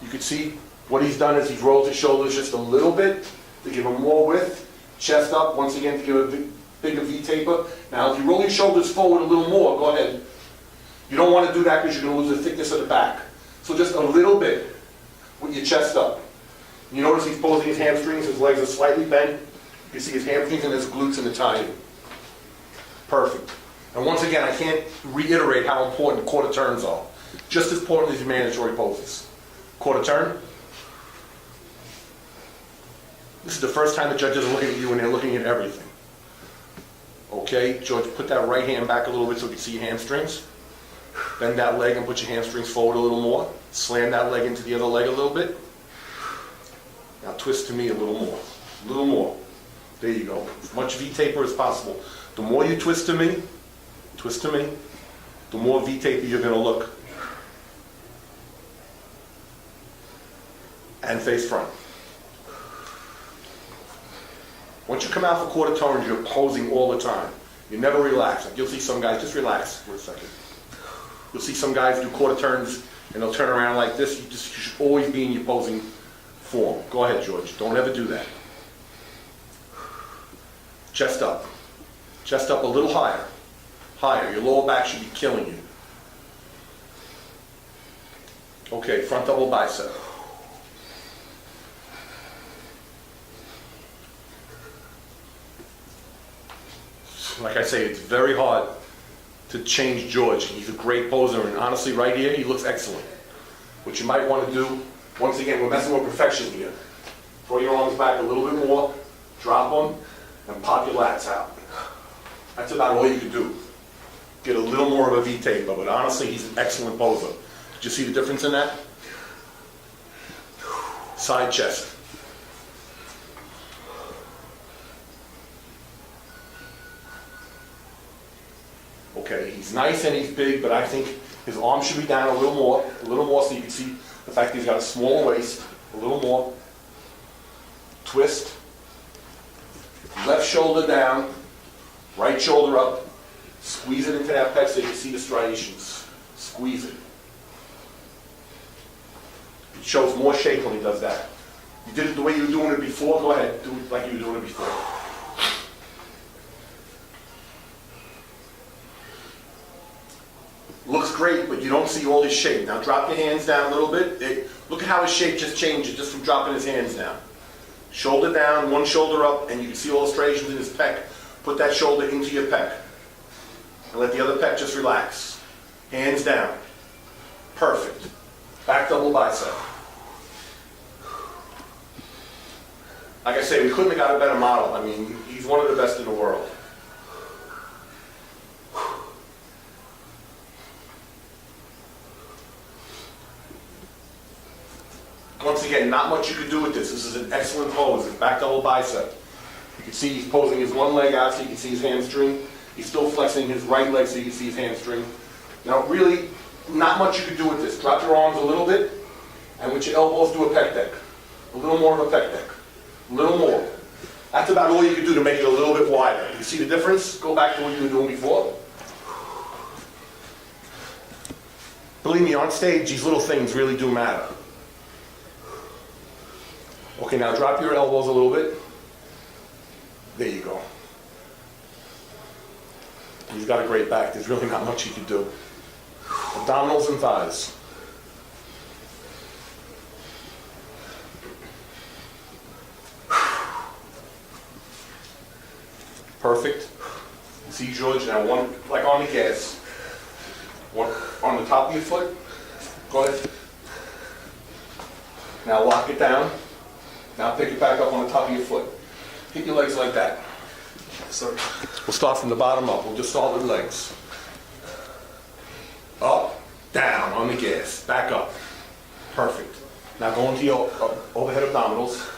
You can see what he's done is he's rolled his shoulders just a little bit to give him more width. Chest up, once again, to give a bigger V taper. Now, if you roll your shoulders forward a little more, go ahead. You don't want to do that because you're going to lose the thickness of the back. So just a little bit with your chest up. You notice he's posing his hamstrings, his legs are slightly bent. You can see his hamstrings and his glutes in the tie. Perfect. And once again, I can't reiterate how important quarter turns are. Just as important as your mandatory poses. Quarter turn. This is the first time the judges are looking at you and they're looking at everything. Okay, George, put that right hand back a little bit so we can see your hamstrings. Bend that leg and put your hamstrings forward a little more. Slam that leg into the other leg a little bit. Now twist to me a little more. A little more. There you go. As much V-taper as possible. The more you twist to me, the more V-taper you're going to look. And face front. Once you come out for quarter turns, you're posing all the time. You never relax. Like you'll see some guys, just relax for a second. You'll see some guys do quarter turns and they'll turn around like this. You should always be in your posing form. Go ahead, George. Don't ever do that. Chest up. Chest up a little higher. Higher. Your lower back should be killing you. Okay, front double bicep. Like I say, it's very hard to change George. He's a great poser, and honestly, right here, he looks excellent. What you might want to do, once again, we're messing with perfection here. Throw your arms back a little bit more, drop them, and pop your lats out. That's about all you can do. Get a little more of a V-tape, but honestly, he's an excellent poser. Did you see the difference in that? Side chest. Okay, he's nice and he's big, but I think his arm should be down a little more so you can see the fact that he's got a small waist, a little more. Twist. Left shoulder down, right shoulder up. Squeeze it into that pec so you can see the striations. Squeeze it. It shows more shape when he does that. You did it the way you were doing it before, go ahead, do it like you were doing it before. Looks great, but you don't see all his shape. Now drop your hands down a little bit. Look at how his shape just changes just from dropping his hands down. Shoulder down, one shoulder up, and you can see all the striations in his pec. Put that shoulder into your pec. And let the other pec just relax. Hands down. Perfect. Back double bicep. Like I say, we couldn't have got a better model. I mean, he's one of the best in the world. Once again, not much you can do with this. This is an excellent pose. It's back double bicep. You can see he's posing his one leg out so you can see his hamstring. He's still flexing his right leg so you can see his hamstring. Now really, not much you can do with this. Drop your arms a little bit, and with your elbows do a pec deck. A little more of a pec deck. A little more. That's about all you can do to make it a little bit wider. You see the difference? Go back to what you were doing before. Believe me, on stage, these little things really do matter. Okay, now drop your elbows a little bit. There you go. He's got a great back. There's really not much he can do. Abdominals and thighs. Perfect. See, George, now one, like on the gas. One on the top of your foot. Go ahead. Now lock it down. Now pick it back up on the top of your foot. Hit your legs like that. So we'll start from the bottom up. We'll just start with legs. Up, down on the gas, back up. Perfect. Now go into your overhead abdominals.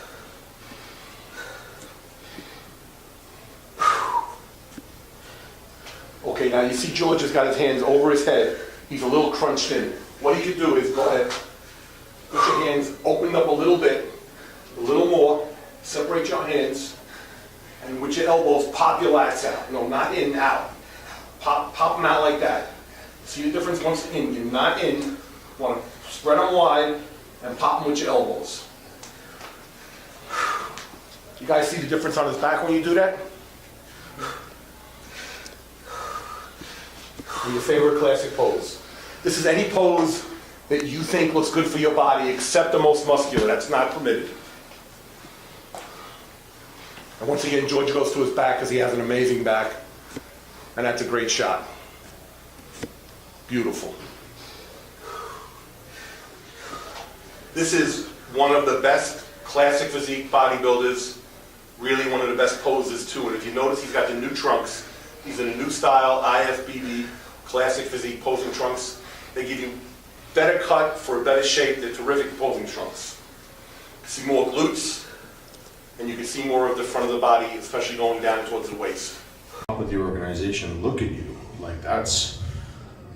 Okay, now you see George has got his hands over his head. He's a little crunched in. What he can do is, go ahead, put your hands opened up a little bit, a little more, separate your hands, and with your elbows, pop your lats out. No, not in, out. Pop them out like that. See the difference once in, you're not in. You want to spread them wide and pop them with your elbows. You guys see the difference on his back when you do that? And your favorite classic pose. This is any pose that you think looks good for your body except the most muscular. That's not permitted. And once again, George goes to his back because he has an amazing back. And that's a great shot. Beautiful. This is one of the best classic physique bodybuilders. Really one of the best poses too. And if you notice, he's got the new trunks. He's in a new style, IFBB, classic physique posing trunks. They give you better cut for a better shape. They're terrific posing trunks. You can see more glutes. And you can see more of the front of the body, especially going down towards the waist. With the organization, look at you. Like that's,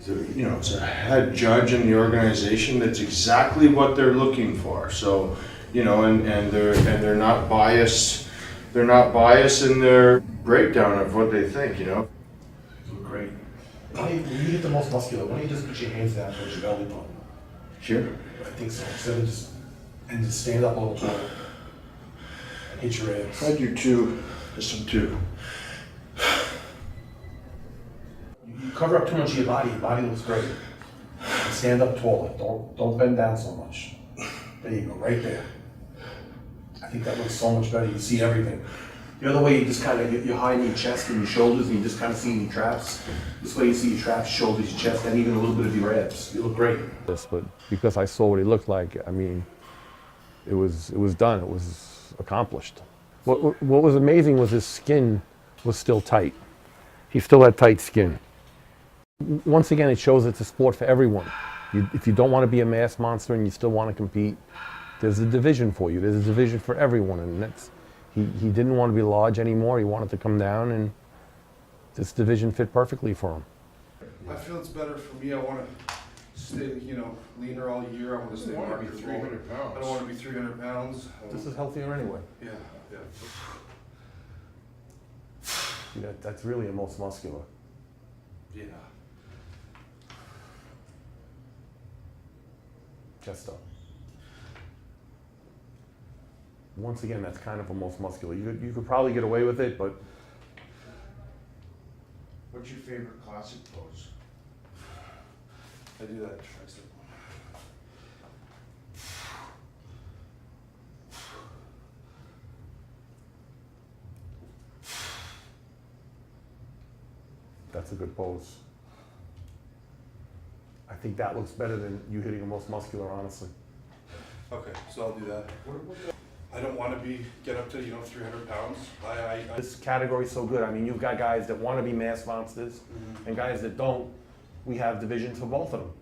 you know, it's a head judge in the organization. That's exactly what they're looking for. So, you know, and they're not biased they're not biased in their breakdown of what they think, you know? You look great. When you get the most muscular, why don't you just put your hands down towards your belly button? Sure. I think so. Instead of just stand up a little taller and hit your abs. I do two. Just some two. You cover up too much of your body looks great. And stand up taller, don't bend down so much. There you go, right there. I think that looks so much better, you see everything. The other way, you just kind of, you're hiding your chest and your shoulders, and you just kind of see your traps. This way you see your traps, shoulders, your chest, and even a little bit of your abs. You look great. This, but because I saw what he looked like, I mean, it was done, it was accomplished. What was amazing was his skin was still tight. He still had tight skin. Once again, it shows it's a sport for everyone. If you don't want to be a mass monster and you still want to compete, there's a division for you. There's a division for everyone, and that's, he didn't want to be large anymore. He wanted to come down, and this division fit perfectly for him. I feel it's better for me. I want to stay, leaner all year. I want to stay market 300 pounds. I don't want to be 300 pounds. This is healthier anyway. Yeah. See, that's really the most muscular. Yeah. Chest up. Once again, that's kind of the most muscular. You could probably get away with it, but What's your favorite classic pose? I do that tricep. that's a good pose. I think that looks better than you hitting the most muscular, honestly. Okay, so I'll do that. I don't want to get up to 300 pounds. This category's so good. I mean, you've got guys that want to be mass monsters and guys that don't. We have divisions for both of them.